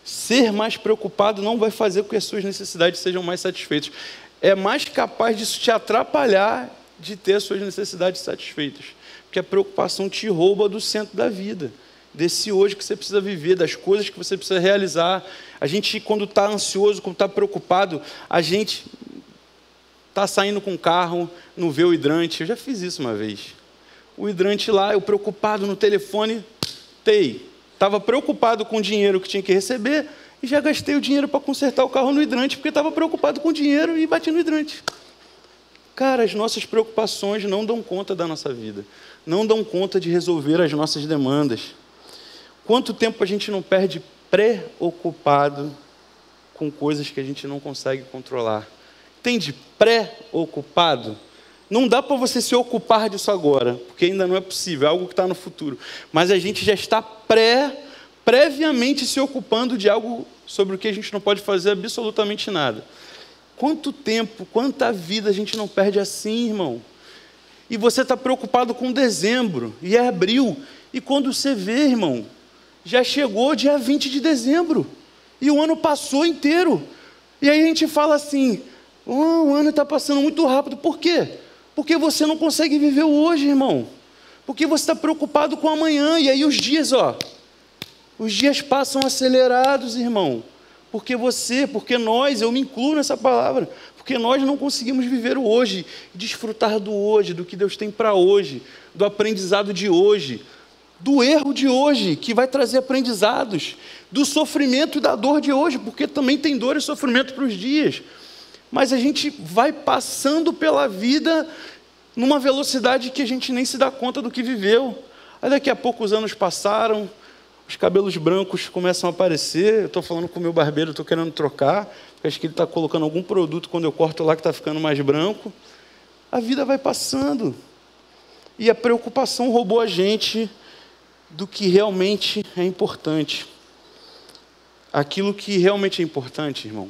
Ser mais preocupado não vai fazer com que as suas necessidades sejam mais satisfeitas. É mais capaz disso te atrapalhar de ter as suas necessidades satisfeitas. Porque a preocupação te rouba do centro da vida, desse hoje que você precisa viver, das coisas que você precisa realizar. A gente, quando está ansioso, quando está preocupado, a gente está saindo com o carro, não vê o hidrante. Eu já fiz isso uma vez. O hidrante lá, eu preocupado no telefone, estava preocupado com o dinheiro que tinha que receber e já gastei o dinheiro para consertar o carro no hidrante, porque estava preocupado com o dinheiro e bati no hidrante. Cara, as nossas preocupações não dão conta da nossa vida, não dão conta de resolver as nossas demandas. Quanto tempo a gente não perde preocupado com coisas que a gente não consegue controlar? Entende? Preocupado. Não dá para você se ocupar disso agora, porque ainda não é possível, é algo que está no futuro. Mas a gente já está previamente se ocupando de algo sobre o que a gente não pode fazer absolutamente nada. Quanto tempo, quanta vida a gente não perde assim, irmão? E você está preocupado com dezembro, e é abril, e quando você vê, irmão, já chegou dia 20 de dezembro, e o ano passou inteiro. E aí a gente fala assim, o ano está passando muito rápido, por quê? Porque você não consegue viver o hoje, irmão. Porque você está preocupado com amanhã. E aí os dias passam acelerados, irmão. Porque nós, eu me incluo nessa palavra, porque nós não conseguimos viver o hoje, desfrutar do hoje, do que Deus tem para hoje, do aprendizado de hoje, do erro de hoje, que vai trazer aprendizados, do sofrimento e da dor de hoje, porque também tem dor e sofrimento para os dias. Mas a gente vai passando pela vida numa velocidade que a gente nem se dá conta do que viveu. Aí daqui a pouco os anos passaram, os cabelos brancos começam a aparecer. Eu estou falando com o meu barbeiro, estou querendo trocar, porque acho que ele está colocando algum produto quando eu corto lá que está ficando mais branco. A vida vai passando. E a preocupação roubou a gente do que realmente é importante. Aquilo que realmente é importante, irmão,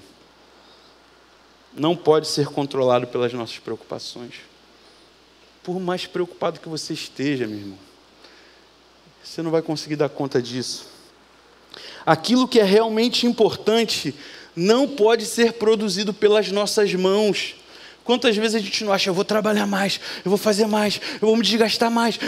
não pode ser controlado pelas nossas preocupações. Por mais preocupado que você esteja, meu irmão, você não vai conseguir dar conta disso. Aquilo que é realmente importante não pode ser produzido pelas nossas mãos. Quantas vezes a gente não acha, eu vou trabalhar mais, eu vou fazer mais, eu vou me desgastar mais.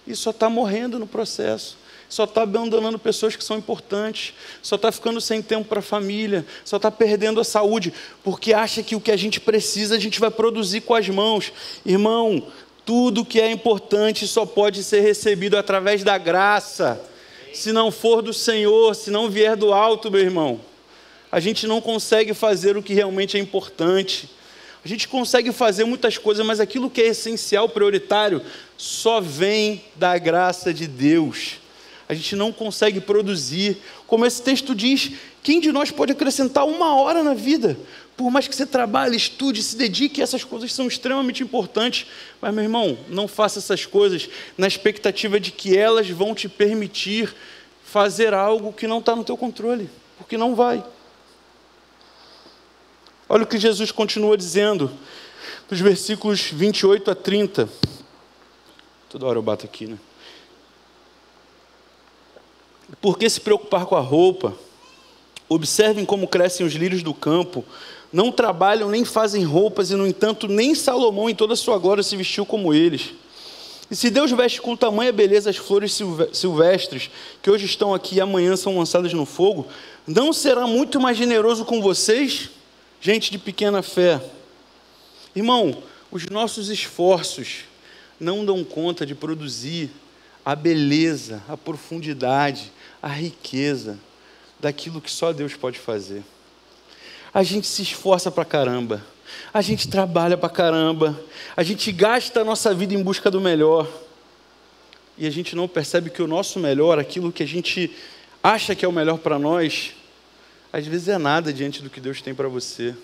E só está morrendo no processo. Só está abandonando pessoas que são importantes, só está ficando sem tempo para a família, só está perdendo a saúde, porque acha que o que a gente precisa, a gente vai produzir com as mãos. Irmão, tudo que é importante só pode ser recebido através da graça. Se não for do Senhor, se não vier do alto, meu irmão, a gente não consegue fazer o que realmente é importante. A gente consegue fazer muitas coisas, mas aquilo que é essencial, prioritário, só vem da graça de Deus. A gente não consegue produzir. Como esse texto diz, quem de nós pode acrescentar 1 hora na vida? Por mais que você trabalhe, estude, se dedique, essas coisas são extremamente importantes. Mas, meu irmão, não faça essas coisas na expectativa de que elas vão te permitir fazer algo que não está no teu controle, porque não vai. Olha o que Jesus continua dizendo, nos versículos 28 a 30. Toda hora eu bato aqui, né? Por que se preocupar com a roupa? Observem como crescem os lírios do campo. Não trabalham nem fazem roupas, e no entanto nem Salomão em toda a sua glória se vestiu como eles. E se Deus veste com tamanha beleza as flores silvestres, que hoje estão aqui e amanhã são lançadas no fogo, não será muito mais generoso com vocês, gente de pequena fé? Irmão, os nossos esforços não dão conta de produzir a beleza, a profundidade, a riqueza daquilo que só Deus pode fazer. A gente se esforça pra caramba, a gente trabalha pra caramba, a gente gasta a nossa vida em busca do melhor, e a gente não percebe que o nosso melhor, aquilo que a gente acha que é o melhor para nós, às vezes é nada diante do que Deus tem para você.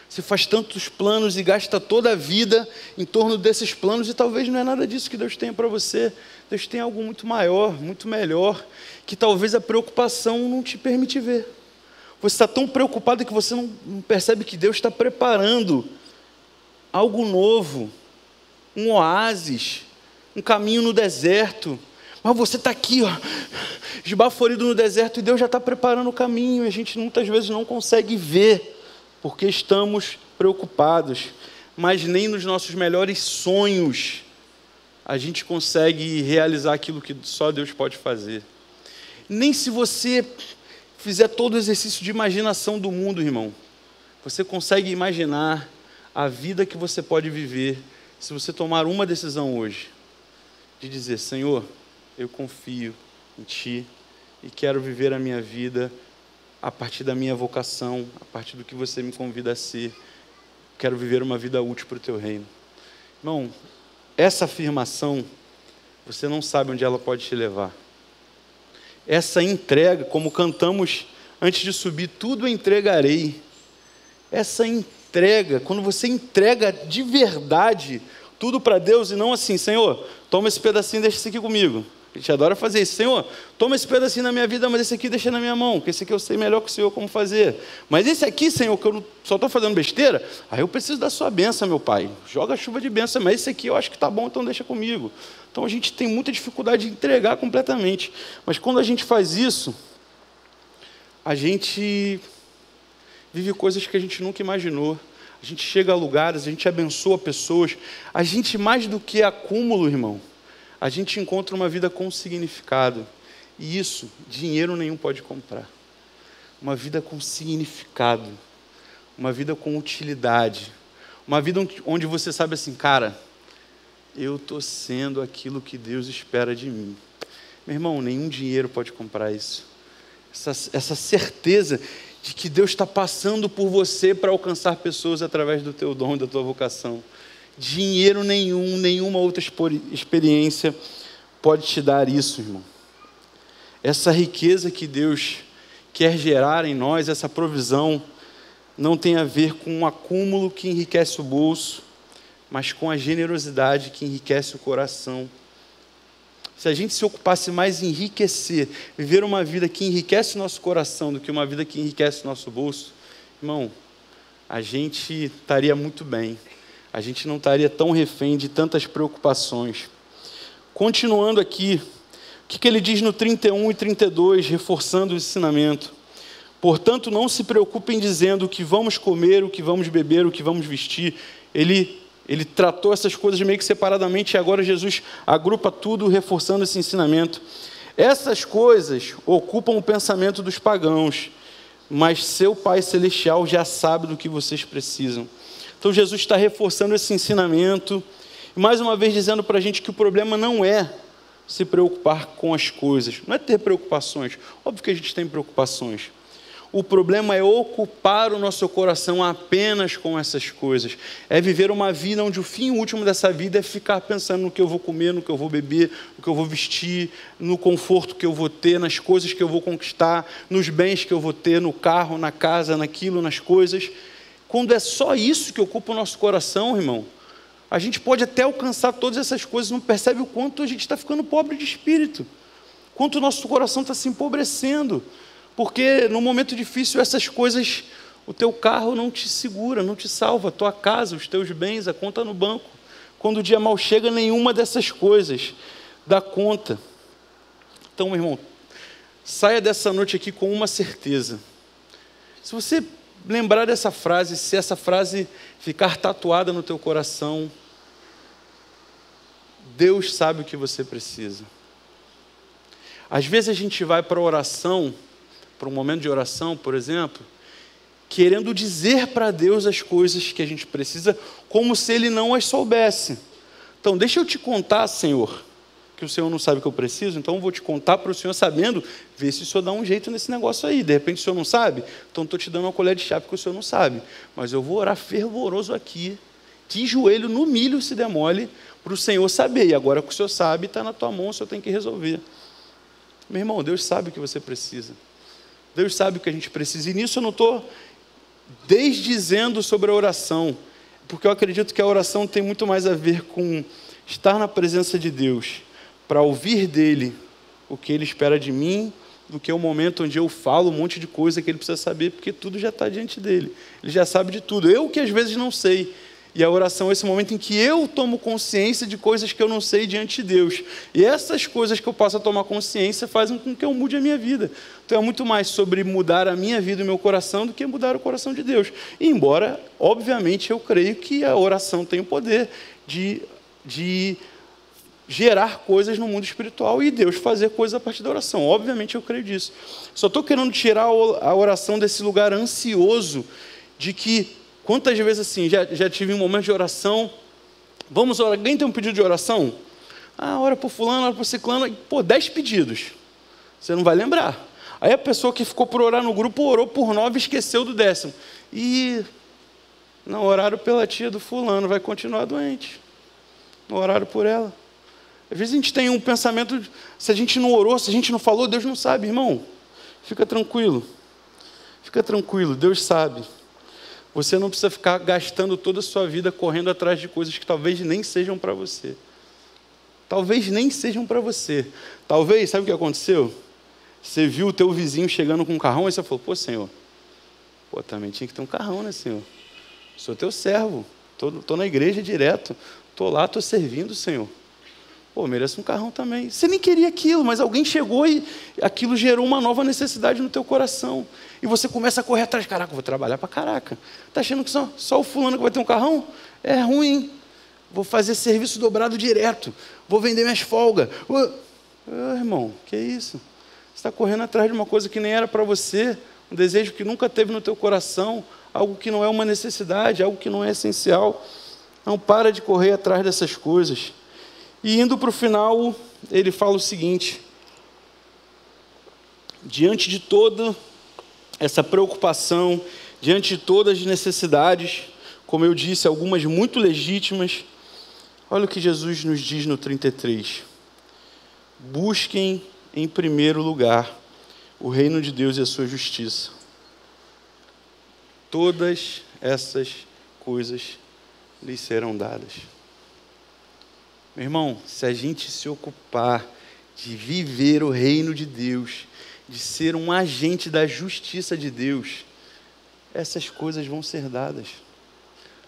Você faz tantos planos e gasta toda a vida em torno desses planos, e talvez não é nada disso que Deus tenha para você. Deus tem algo muito maior, muito melhor, que talvez a preocupação não te permite ver. Você está tão preocupado que você não percebe que Deus está preparando algo novo, um oásis, um caminho no deserto. Mas você está aqui, esbaforido no deserto, e Deus já está preparando o caminho, e a gente muitas vezes não consegue ver, porque estamos preocupados. Mas nem nos nossos melhores sonhos a gente consegue realizar aquilo que só Deus pode fazer. Nem se você fizer todo o exercício de imaginação do mundo, irmão, você consegue imaginar a vida que você pode viver se você tomar uma decisão hoje, de dizer: Senhor, eu confio em Ti e quero viver a minha vida a partir da minha vocação, a partir do que você me convida a ser. Quero viver uma vida útil para o Teu reino. Irmão, essa afirmação, você não sabe onde ela pode te levar. Essa entrega, como cantamos antes de subir, tudo entregarei. Essa entrega, quando você entrega de verdade tudo para Deus, e não assim: Senhor, toma esse pedacinho e deixa isso aqui comigo. A gente adora fazer isso. Senhor, toma esse pedacinho na minha vida, mas esse aqui deixa na minha mão, porque esse aqui eu sei melhor que o Senhor como fazer. Mas esse aqui, Senhor, que eu só estou fazendo besteira, aí eu preciso da sua bênção, meu Pai. Joga a chuva de bênção, mas esse aqui eu acho que está bom, então deixa comigo. Então a gente tem muita dificuldade de entregar completamente. Mas quando a gente faz isso, a gente vive coisas que a gente nunca imaginou. A gente chega a lugares, a gente abençoa pessoas. A gente, mais do que acúmulo, irmão, a gente encontra uma vida com significado. E isso, dinheiro nenhum pode comprar. Uma vida com significado. Uma vida com utilidade. Uma vida onde você sabe assim: cara, eu estou sendo aquilo que Deus espera de mim. Meu irmão, nenhum dinheiro pode comprar isso. Essa certeza de que Deus está passando por você para alcançar pessoas através do teu dom, da tua vocação. Dinheiro nenhum, nenhuma outra experiência pode te dar isso, irmão. Essa riqueza que Deus quer gerar em nós, essa provisão, não tem a ver com um acúmulo que enriquece o bolso, mas com a generosidade que enriquece o coração. Se a gente se ocupasse mais em enriquecer, viver uma vida que enriquece nosso coração do que uma vida que enriquece nosso bolso, irmão, a gente estaria muito bem. A gente não estaria tão refém de tantas preocupações. Continuando aqui, o que ele diz no 31 e 32, reforçando o ensinamento? Portanto, não se preocupem dizendo o que vamos comer, o que vamos beber, o que vamos vestir. Ele tratou essas coisas meio que separadamente, e agora Jesus agrupa tudo, reforçando esse ensinamento. Essas coisas ocupam o pensamento dos pagãos, mas seu Pai Celestial já sabe do que vocês precisam. Então Jesus está reforçando esse ensinamento, e mais uma vez dizendo para a gente que o problema não é se preocupar com as coisas, não é ter preocupações. Óbvio que a gente tem preocupações. O problema é ocupar o nosso coração apenas com essas coisas. É viver uma vida onde o fim último dessa vida é ficar pensando no que eu vou comer, no que eu vou beber, no que eu vou vestir, no conforto que eu vou ter, nas coisas que eu vou conquistar, nos bens que eu vou ter, no carro, na casa, naquilo, nas coisas. Quando é só isso que ocupa o nosso coração, irmão, a gente pode até alcançar todas essas coisas, não percebe o quanto a gente está ficando pobre de espírito, quanto o nosso coração está se empobrecendo. Porque no momento difícil essas coisas, o teu carro não te segura, não te salva, a tua casa, os teus bens, a conta no banco. Quando o dia mal chega, nenhuma dessas coisas dá conta. Então, meu irmão, saia dessa noite aqui com uma certeza. Se você lembrar dessa frase, se essa frase ficar tatuada no teu coração, Deus sabe o que você precisa. Às vezes a gente vai para a oração, para um momento de oração, por exemplo, querendo dizer para Deus as coisas que a gente precisa, como se Ele não as soubesse. Então, deixa eu te contar, Senhor, que o Senhor não sabe o que eu preciso, então eu vou te contar para o Senhor sabendo, ver se o Senhor dá um jeito nesse negócio aí. De repente o Senhor não sabe, então estou te dando uma colher de chá porque o Senhor não sabe. Mas eu vou orar fervoroso aqui, de joelho, no milho, se der mole, para o Senhor saber. E agora que o Senhor sabe, está na tua mão, o Senhor tem que resolver. Meu irmão, Deus sabe o que você precisa. Deus sabe o que a gente precisa. E nisso eu não estou desdizendo sobre a oração, porque eu acredito que a oração tem muito mais a ver com estar na presença de Deus, para ouvir dEle o que Ele espera de mim, do que o momento onde eu falo um monte de coisa que Ele precisa saber, porque tudo já está diante dEle. Ele já sabe de tudo. Eu que às vezes não sei. E a oração é esse momento em que eu tomo consciência de coisas que eu não sei diante de Deus. E essas coisas que eu possa tomar consciência fazem com que eu mude a minha vida. Então é muito mais sobre mudar a minha vida e o meu coração do que mudar o coração de Deus. E embora, obviamente, eu creio que a oração tem o poder de gerar coisas no mundo espiritual e Deus fazer coisas a partir da oração. Obviamente eu creio disso. Só estou querendo tirar a oração desse lugar ansioso de que, quantas vezes assim, já tive um momento de oração, vamos orar, alguém tem um pedido de oração? Ora por fulano, ora por ciclano, 10 pedidos. Você não vai lembrar. Aí a pessoa que ficou por orar no grupo orou por 9 e esqueceu do 10º. E não oraram pela tia do fulano, vai continuar doente. Não oraram por ela. Às vezes a gente tem um pensamento, se a gente não orou, se a gente não falou, Deus não sabe, irmão. Fica tranquilo. Fica tranquilo, Deus sabe. Você não precisa ficar gastando toda a sua vida correndo atrás de coisas que talvez nem sejam para você. Talvez nem sejam para você. Talvez, sabe o que aconteceu? Você viu o teu vizinho chegando com um carrão, aí você falou, Senhor, também tinha que ter um carrão, né, Senhor? Sou teu servo, estou na igreja direto, estou lá, estou servindo, Senhor. Mereço um carrão também. Você nem queria aquilo, mas alguém chegou e aquilo gerou uma nova necessidade no teu coração. E você começa a correr atrás. Caraca, eu vou trabalhar para caraca. Está achando que só o fulano que vai ter um carrão? É ruim. Vou fazer serviço dobrado direto. Vou vender minhas folgas. Irmão, que isso? Você está correndo atrás de uma coisa que nem era para você. Um desejo que nunca teve no teu coração. Algo que não é uma necessidade, algo que não é essencial. Não para de correr atrás dessas coisas. E indo para o final, ele fala o seguinte: diante de toda essa preocupação, diante de todas as necessidades, como eu disse, algumas muito legítimas, olha o que Jesus nos diz no 33. Busquem em primeiro lugar o reino de Deus e a sua justiça. Todas essas coisas lhes serão dadas. Meu irmão, se a gente se ocupar de viver o reino de Deus, de ser um agente da justiça de Deus, essas coisas vão ser dadas.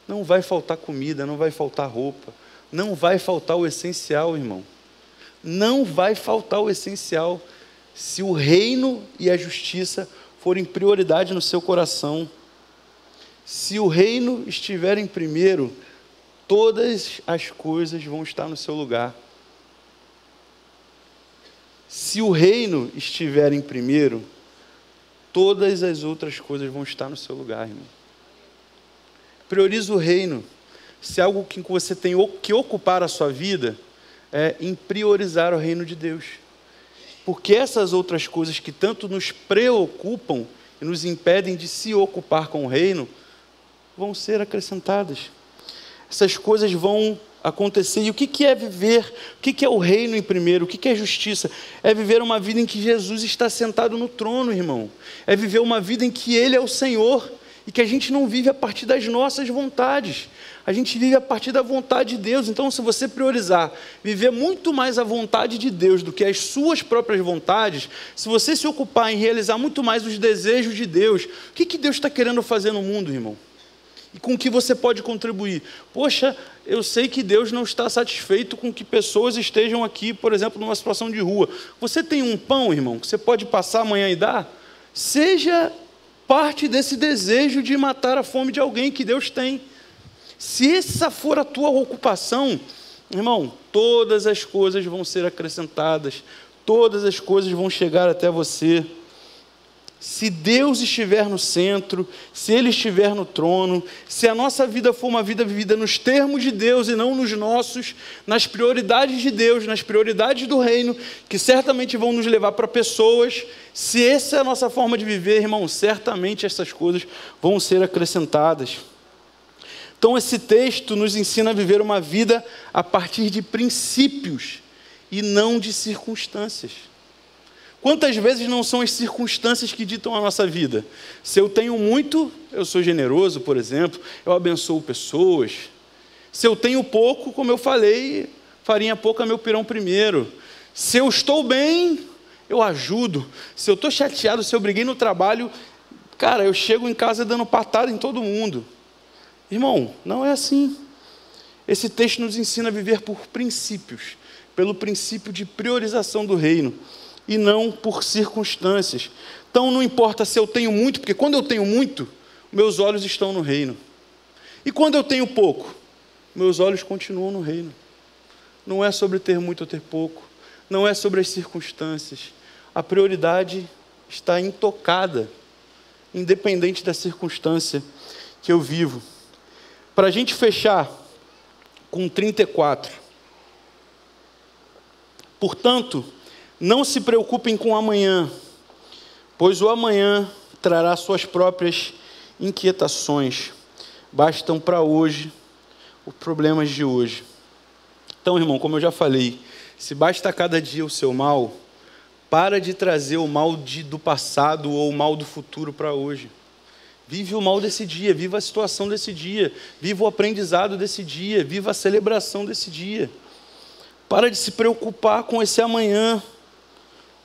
Não vai faltar comida, não vai faltar roupa, não vai faltar o essencial, irmão. Não vai faltar o essencial se o reino e a justiça forem prioridade no seu coração. Se o reino estiver em primeiro, todas as coisas vão estar no seu lugar. Se o reino estiver em primeiro, todas as outras coisas vão estar no seu lugar, irmão. Prioriza o reino. Se algo que você tem que ocupar a sua vida, é em priorizar o reino de Deus. Porque essas outras coisas que tanto nos preocupam e nos impedem de se ocupar com o reino, vão ser acrescentadas. Essas coisas vão acontecer. E o que é viver? O que é o reino em primeiro? O que é justiça? É viver uma vida em que Jesus está sentado no trono, irmão. É viver uma vida em que Ele é o Senhor e que a gente não vive a partir das nossas vontades. A gente vive a partir da vontade de Deus. Então, se você priorizar viver muito mais a vontade de Deus do que as suas próprias vontades, se você se ocupar em realizar muito mais os desejos de Deus, o que Deus está querendo fazer no mundo, irmão? E com que você pode contribuir? Poxa, eu sei que Deus não está satisfeito com que pessoas estejam aqui, por exemplo, numa situação de rua. Você tem um pão, irmão, que você pode passar amanhã e dar? Seja parte desse desejo de matar a fome de alguém que Deus tem. Se essa for a tua ocupação, Irmão, todas as coisas vão ser acrescentadas, todas as coisas vão chegar até você. Se Deus estiver no centro, se Ele estiver no trono, se a nossa vida for uma vida vivida nos termos de Deus e não nos nossos, nas prioridades de Deus, nas prioridades do reino, que certamente vão nos levar para pessoas, se essa é a nossa forma de viver, irmão, certamente essas coisas vão ser acrescentadas. Então esse texto nos ensina a viver uma vida a partir de princípios e não de circunstâncias. Quantas vezes não são as circunstâncias que ditam a nossa vida? Se eu tenho muito, eu sou generoso, por exemplo, eu abençoo pessoas. Se eu tenho pouco, como eu falei, farinha pouca, meu pirão primeiro. Se eu estou bem, eu ajudo. Se eu estou chateado, se eu briguei no trabalho, cara, eu chego em casa dando patada em todo mundo. Irmão, não é assim. Esse texto nos ensina a viver por princípios, pelo princípio de priorização do reino, e não por circunstâncias. Então não importa se eu tenho muito, porque quando eu tenho muito, meus olhos estão no reino. E quando eu tenho pouco, meus olhos continuam no reino. Não é sobre ter muito ou ter pouco, não é sobre as circunstâncias. A prioridade está intocada, independente da circunstância que eu vivo. Para a gente fechar com 34. Portanto, não se preocupem com o amanhã, pois o amanhã trará suas próprias inquietações. Bastam para hoje os problemas de hoje. Então, irmão, como eu já falei, se basta cada dia o seu mal, para de trazer o mal do passado ou o mal do futuro para hoje. Vive o mal desse dia, viva a situação desse dia, viva o aprendizado desse dia, viva a celebração desse dia. Para de se preocupar com esse amanhã.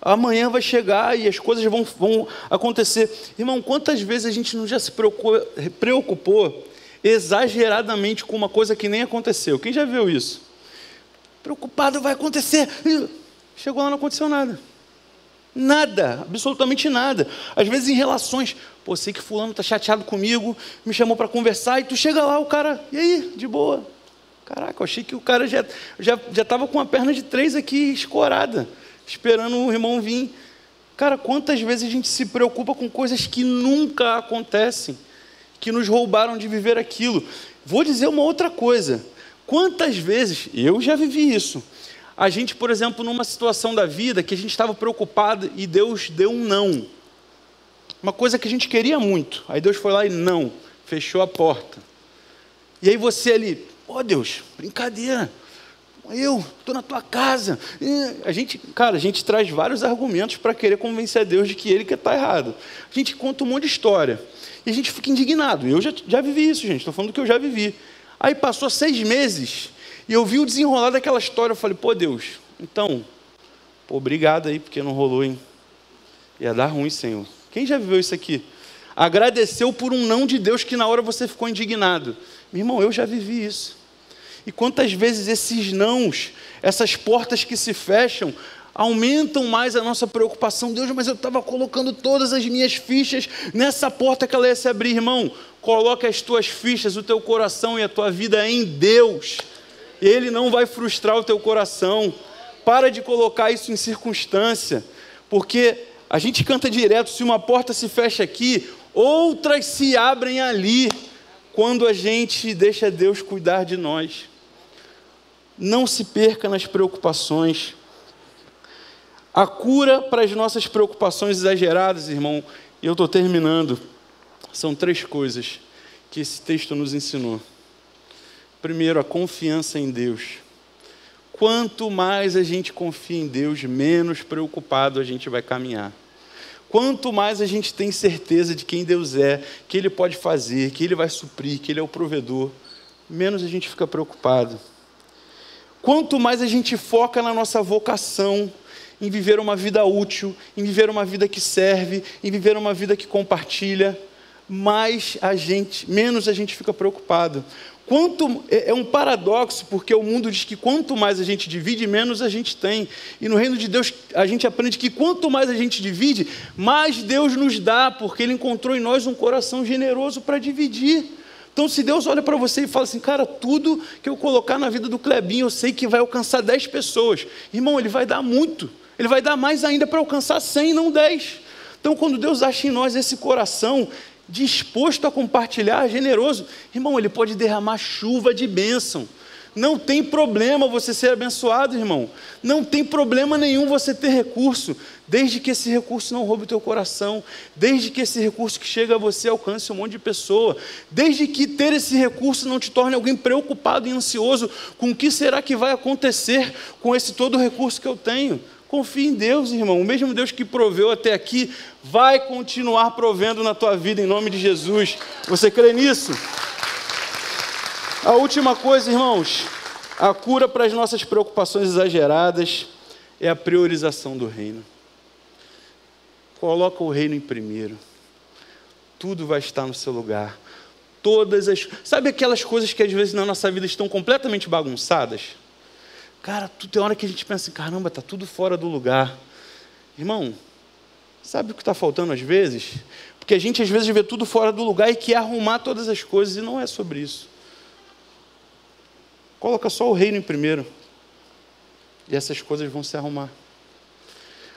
Amanhã vai chegar e as coisas vão acontecer. Irmão, quantas vezes a gente não já se preocupou exageradamente com uma coisa que nem aconteceu? Quem já viu isso? Preocupado, vai acontecer. Chegou lá, não aconteceu nada. Nada, absolutamente nada. Às vezes em relações, pô, sei que fulano está chateado comigo, me chamou para conversar, e tu chega lá, o cara, e aí, de boa. Caraca, eu achei que o cara já estava com a perna de 3 aqui escorada, esperando o irmão vir. Cara, quantas vezes a gente se preocupa com coisas que nunca acontecem, que nos roubaram de viver aquilo. Vou dizer uma outra coisa. Quantas vezes, eu já vivi isso, a gente, por exemplo, numa situação da vida que a gente estava preocupado e Deus deu um não. Uma coisa que a gente queria muito. Aí Deus foi lá e não, fechou a porta. E aí você ali, ó Deus, brincadeira. Eu estou na tua casa. A gente traz vários argumentos para querer convencer a Deus de que Ele que está errado. A gente conta um monte de história. E a gente fica indignado. Eu já vivi isso, gente. Estou falando do que eu já vivi. Aí passou 6 meses e eu vi o desenrolar daquela história. Eu falei, pô Deus, então, obrigado aí, porque não rolou, hein? Ia dar ruim, Senhor. Quem já viveu isso aqui? Agradeceu por um não de Deus que na hora você ficou indignado. Meu irmão, eu já vivi isso. E quantas vezes esses nãos, essas portas que se fecham, aumentam mais a nossa preocupação. Deus, mas eu estava colocando todas as minhas fichas nessa porta que ela ia se abrir. Irmão, coloca as tuas fichas, o teu coração e a tua vida em Deus. Ele não vai frustrar o teu coração. Para de colocar isso em circunstância, porque a gente canta direto, se uma porta se fecha aqui, outras se abrem ali, quando a gente deixa Deus cuidar de nós. Não se perca nas preocupações. A cura para as nossas preocupações exageradas, irmão, e eu estou terminando, são 3 coisas que esse texto nos ensinou. Primeiro, a confiança em Deus. Quanto mais a gente confia em Deus, menos preocupado a gente vai caminhar. Quanto mais a gente tem certeza de quem Deus é, que Ele pode fazer, que Ele vai suprir, que Ele é o provedor, menos a gente fica preocupado. Quanto mais a gente foca na nossa vocação, em viver uma vida útil, em viver uma vida que serve, em viver uma vida que compartilha, menos a gente fica preocupado. É um paradoxo, porque o mundo diz que quanto mais a gente divide, menos a gente tem. E no reino de Deus, a gente aprende que quanto mais a gente divide, mais Deus nos dá, porque Ele encontrou em nós um coração generoso para dividir, Então, se Deus olha para você e fala assim, cara, tudo que eu colocar na vida do Clebinho, eu sei que vai alcançar 10 pessoas. Irmão, Ele vai dar muito. Ele vai dar mais ainda para alcançar 100, não 10. Então, quando Deus acha em nós esse coração disposto a compartilhar, generoso, irmão, Ele pode derramar chuva de bênção. Não tem problema você ser abençoado, irmão. Não tem problema nenhum você ter recurso, desde que esse recurso não roube o teu coração, desde que esse recurso que chega a você alcance um monte de pessoa, desde que ter esse recurso não te torne alguém preocupado e ansioso com o que será que vai acontecer com esse todo recurso que eu tenho. Confie em Deus, irmão. O mesmo Deus que proveu até aqui vai continuar provendo na tua vida, em nome de Jesus. Você crê nisso? A última coisa, irmãos, a cura para as nossas preocupações exageradas é a priorização do reino. Coloca o reino em primeiro. Tudo vai estar no seu lugar. Sabe aquelas coisas que às vezes na nossa vida estão completamente bagunçadas? Cara, tem hora que a gente pensa assim, caramba, está tudo fora do lugar. Irmão, sabe o que está faltando às vezes? Porque a gente às vezes vê tudo fora do lugar e quer arrumar todas as coisas, e não é sobre isso. Coloca só o reino em primeiro, e essas coisas vão se arrumar.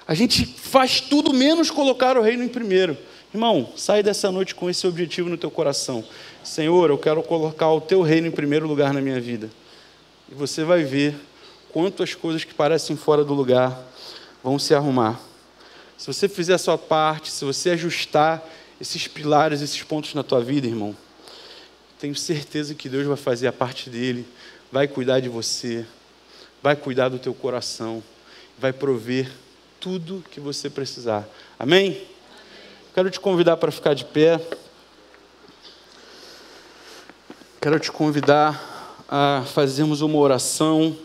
A gente faz tudo menos colocar o reino em primeiro. Irmão, sai dessa noite com esse objetivo no teu coração. Senhor, eu quero colocar o teu reino em primeiro lugar na minha vida. E você vai ver quanto as coisas que parecem fora do lugar vão se arrumar. Se você fizer a sua parte, se você ajustar esses pilares, esses pontos na tua vida, irmão, tenho certeza que Deus vai fazer a parte dele, vai cuidar de você, vai cuidar do teu coração, vai prover tudo que você precisar. Amém? Amém. Quero te convidar para ficar de pé. Quero te convidar a fazermos uma oração,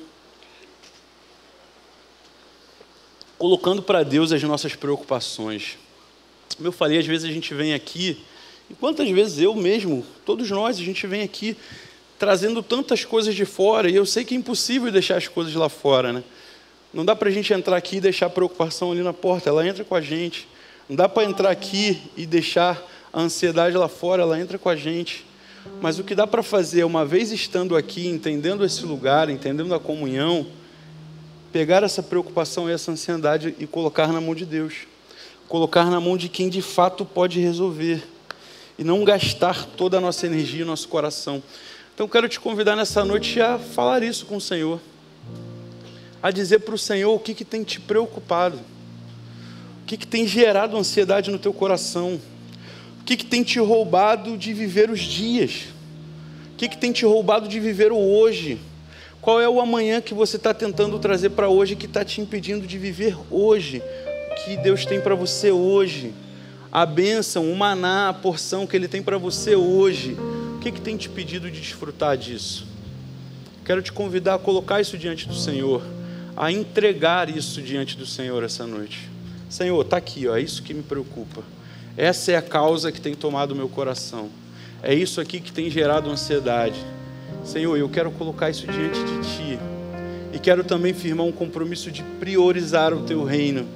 colocando para Deus as nossas preocupações. Como eu falei, às vezes a gente vem aqui, e quantas vezes eu mesmo, todos nós, a gente vem aqui trazendo tantas coisas de fora, e eu sei que é impossível deixar as coisas lá fora, né? Não dá para a gente entrar aqui e deixar a preocupação ali na porta, ela entra com a gente. Não dá para entrar aqui e deixar a ansiedade lá fora, ela entra com a gente. Mas o que dá para fazer, uma vez estando aqui, entendendo esse lugar, entendendo a comunhão, pegar essa preocupação e essa ansiedade e colocar na mão de Deus. Colocar na mão de quem de fato pode resolver. E não gastar toda a nossa energia e nosso coração. Então, quero te convidar nessa noite a falar isso com o Senhor. A dizer para o Senhor o que tem te preocupado. O que tem gerado ansiedade no teu coração. O que tem te roubado de viver os dias. O que tem te roubado de viver o hoje. Qual é o amanhã que você está tentando trazer para hoje que está te impedindo de viver hoje. O que Deus tem para você hoje. A bênção, o maná, a porção que Ele tem para você hoje. O que tem te pedido de desfrutar disso? Quero te convidar a colocar isso diante do Senhor, a entregar isso diante do Senhor essa noite. Senhor, está aqui, ó, é isso que me preocupa. Essa é a causa que tem tomado o meu coração. É isso aqui que tem gerado ansiedade. Senhor, eu quero colocar isso diante de Ti. E quero também firmar um compromisso de priorizar o Teu reino.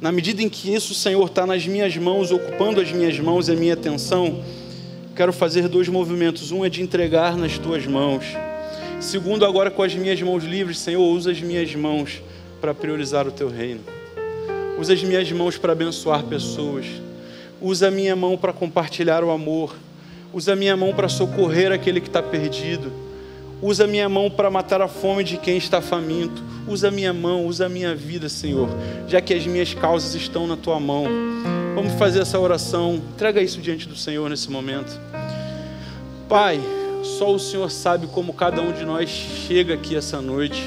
Na medida em que isso, Senhor, está nas minhas mãos, ocupando as minhas mãos e a minha atenção, quero fazer 2 movimentos. Um é de entregar nas Tuas mãos. Segundo, agora com as minhas mãos livres, Senhor, usa as minhas mãos para priorizar o Teu reino. Usa as minhas mãos para abençoar pessoas. Usa a minha mão para compartilhar o amor. Usa a minha mão para socorrer aquele que está perdido. Usa a minha mão para matar a fome de quem está faminto. Usa a minha mão, usa a minha vida, Senhor, já que as minhas causas estão na Tua mão. Vamos fazer essa oração. Entrega isso diante do Senhor nesse momento. Pai, só o Senhor sabe como cada um de nós chega aqui essa noite.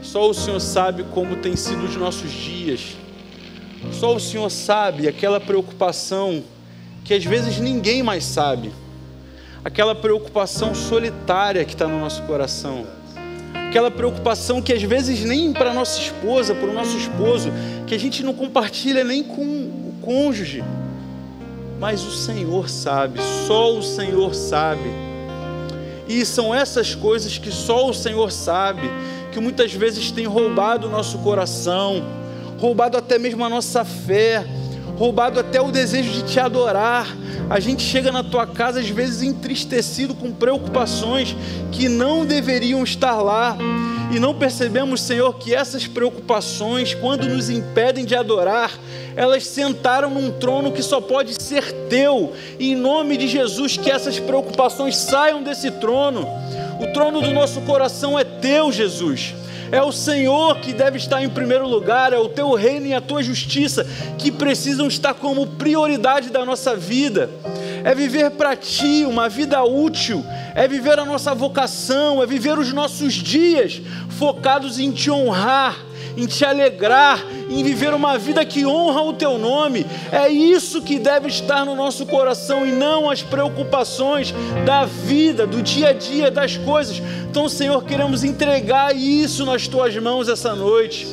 Só o Senhor sabe como tem sido os nossos dias. Só o Senhor sabe aquela preocupação que às vezes ninguém mais sabe. Aquela preocupação solitária que está no nosso coração. Aquela preocupação que às vezes nem para nossa esposa, para o nosso esposo, que a gente não compartilha nem com o cônjuge. Mas o Senhor sabe, só o Senhor sabe. E são essas coisas que só o Senhor sabe, que muitas vezes tem roubado o nosso coração, roubado até mesmo a nossa fé, roubado até o desejo de Te adorar, A gente chega na tua casa às vezes entristecido, com preocupações que não deveriam estar lá. E não percebemos, Senhor, que essas preocupações, quando nos impedem de adorar, elas sentaram num trono que só pode ser teu. E em nome de Jesus, que essas preocupações saiam desse trono. O trono do nosso coração é teu, Jesus. É o Senhor que deve estar em primeiro lugar, é o teu reino e a tua justiça que precisam estar como prioridade da nossa vida. É viver para ti uma vida útil, é viver a nossa vocação, é viver os nossos dias focados em te honrar, em te alegrar, em viver uma vida que honra o teu nome. É isso que deve estar no nosso coração e não as preocupações da vida, do dia a dia, das coisas. Então, Senhor, queremos entregar isso nas tuas mãos essa noite.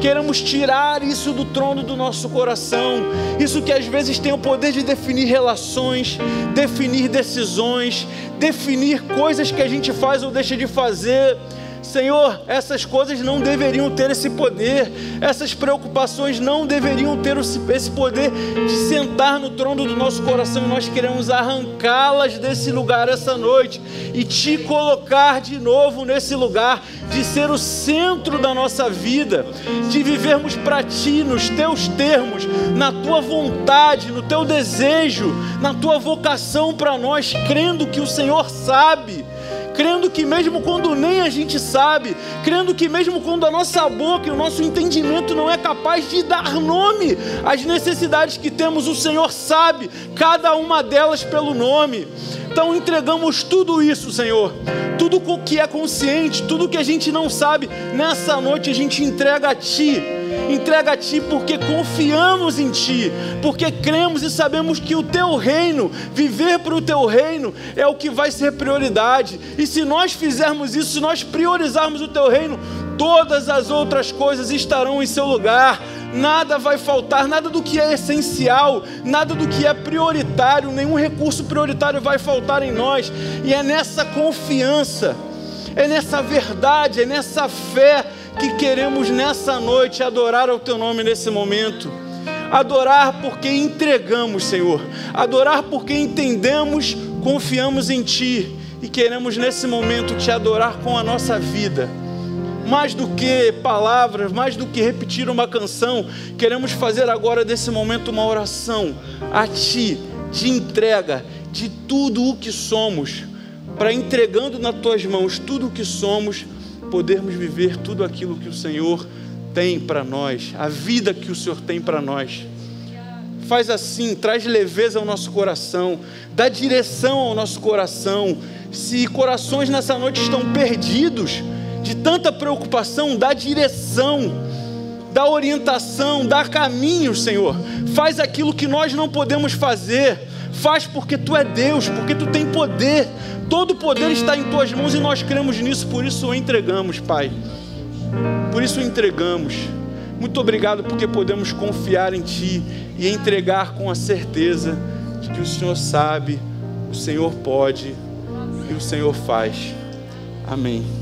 Queremos tirar isso do trono do nosso coração, isso que às vezes tem o poder de definir relações, definir decisões, definir coisas que a gente faz ou deixa de fazer. Senhor, essas coisas não deveriam ter esse poder, essas preocupações não deveriam ter esse poder de sentar no trono do nosso coração. Nós queremos arrancá-las desse lugar essa noite e te colocar de novo nesse lugar, de ser o centro da nossa vida, de vivermos para ti, nos teus termos, na tua vontade, no teu desejo, na tua vocação para nós, crendo que o Senhor sabe, crendo que mesmo quando nem a gente sabe, crendo que mesmo quando a nossa boca e o nosso entendimento não é capaz de dar nome às necessidades que temos, o Senhor sabe cada uma delas pelo nome. Então entregamos tudo isso, Senhor, tudo o que é consciente, tudo que a gente não sabe, nessa noite a gente entrega a Ti. Entrega a Ti porque confiamos em Ti, porque cremos e sabemos que o Teu reino, viver para o Teu reino é o que vai ser prioridade. E se nós fizermos isso, se nós priorizarmos o Teu reino, todas as outras coisas estarão em seu lugar. Nada vai faltar, nada do que é essencial, nada do que é prioritário, nenhum recurso prioritário vai faltar em nós. E é nessa confiança, é nessa verdade, é nessa fé que queremos nessa noite adorar ao Teu nome nesse momento. Adorar porque entregamos, Senhor. Adorar porque entendemos, confiamos em Ti e queremos nesse momento Te adorar com a nossa vida. Mais do que palavras, mais do que repetir uma canção, queremos fazer agora desse momento uma oração a Ti, de entrega de tudo o que somos, para entregando nas Tuas mãos tudo o que somos, podermos viver tudo aquilo que o Senhor tem para nós, a vida que o Senhor tem para nós. Faz assim, traz leveza ao nosso coração, dá direção ao nosso coração. Se corações nessa noite estão perdidos de tanta preocupação, dá direção, dá orientação, dá caminho, Senhor. Faz aquilo que nós não podemos fazer. Faz porque Tu é Deus, porque Tu tem poder. Todo o poder está em Tuas mãos e nós cremos nisso, por isso o entregamos, Pai. Por isso o entregamos. Muito obrigado porque podemos confiar em Ti e entregar com a certeza de que o Senhor sabe, o Senhor pode e o Senhor faz. Amém.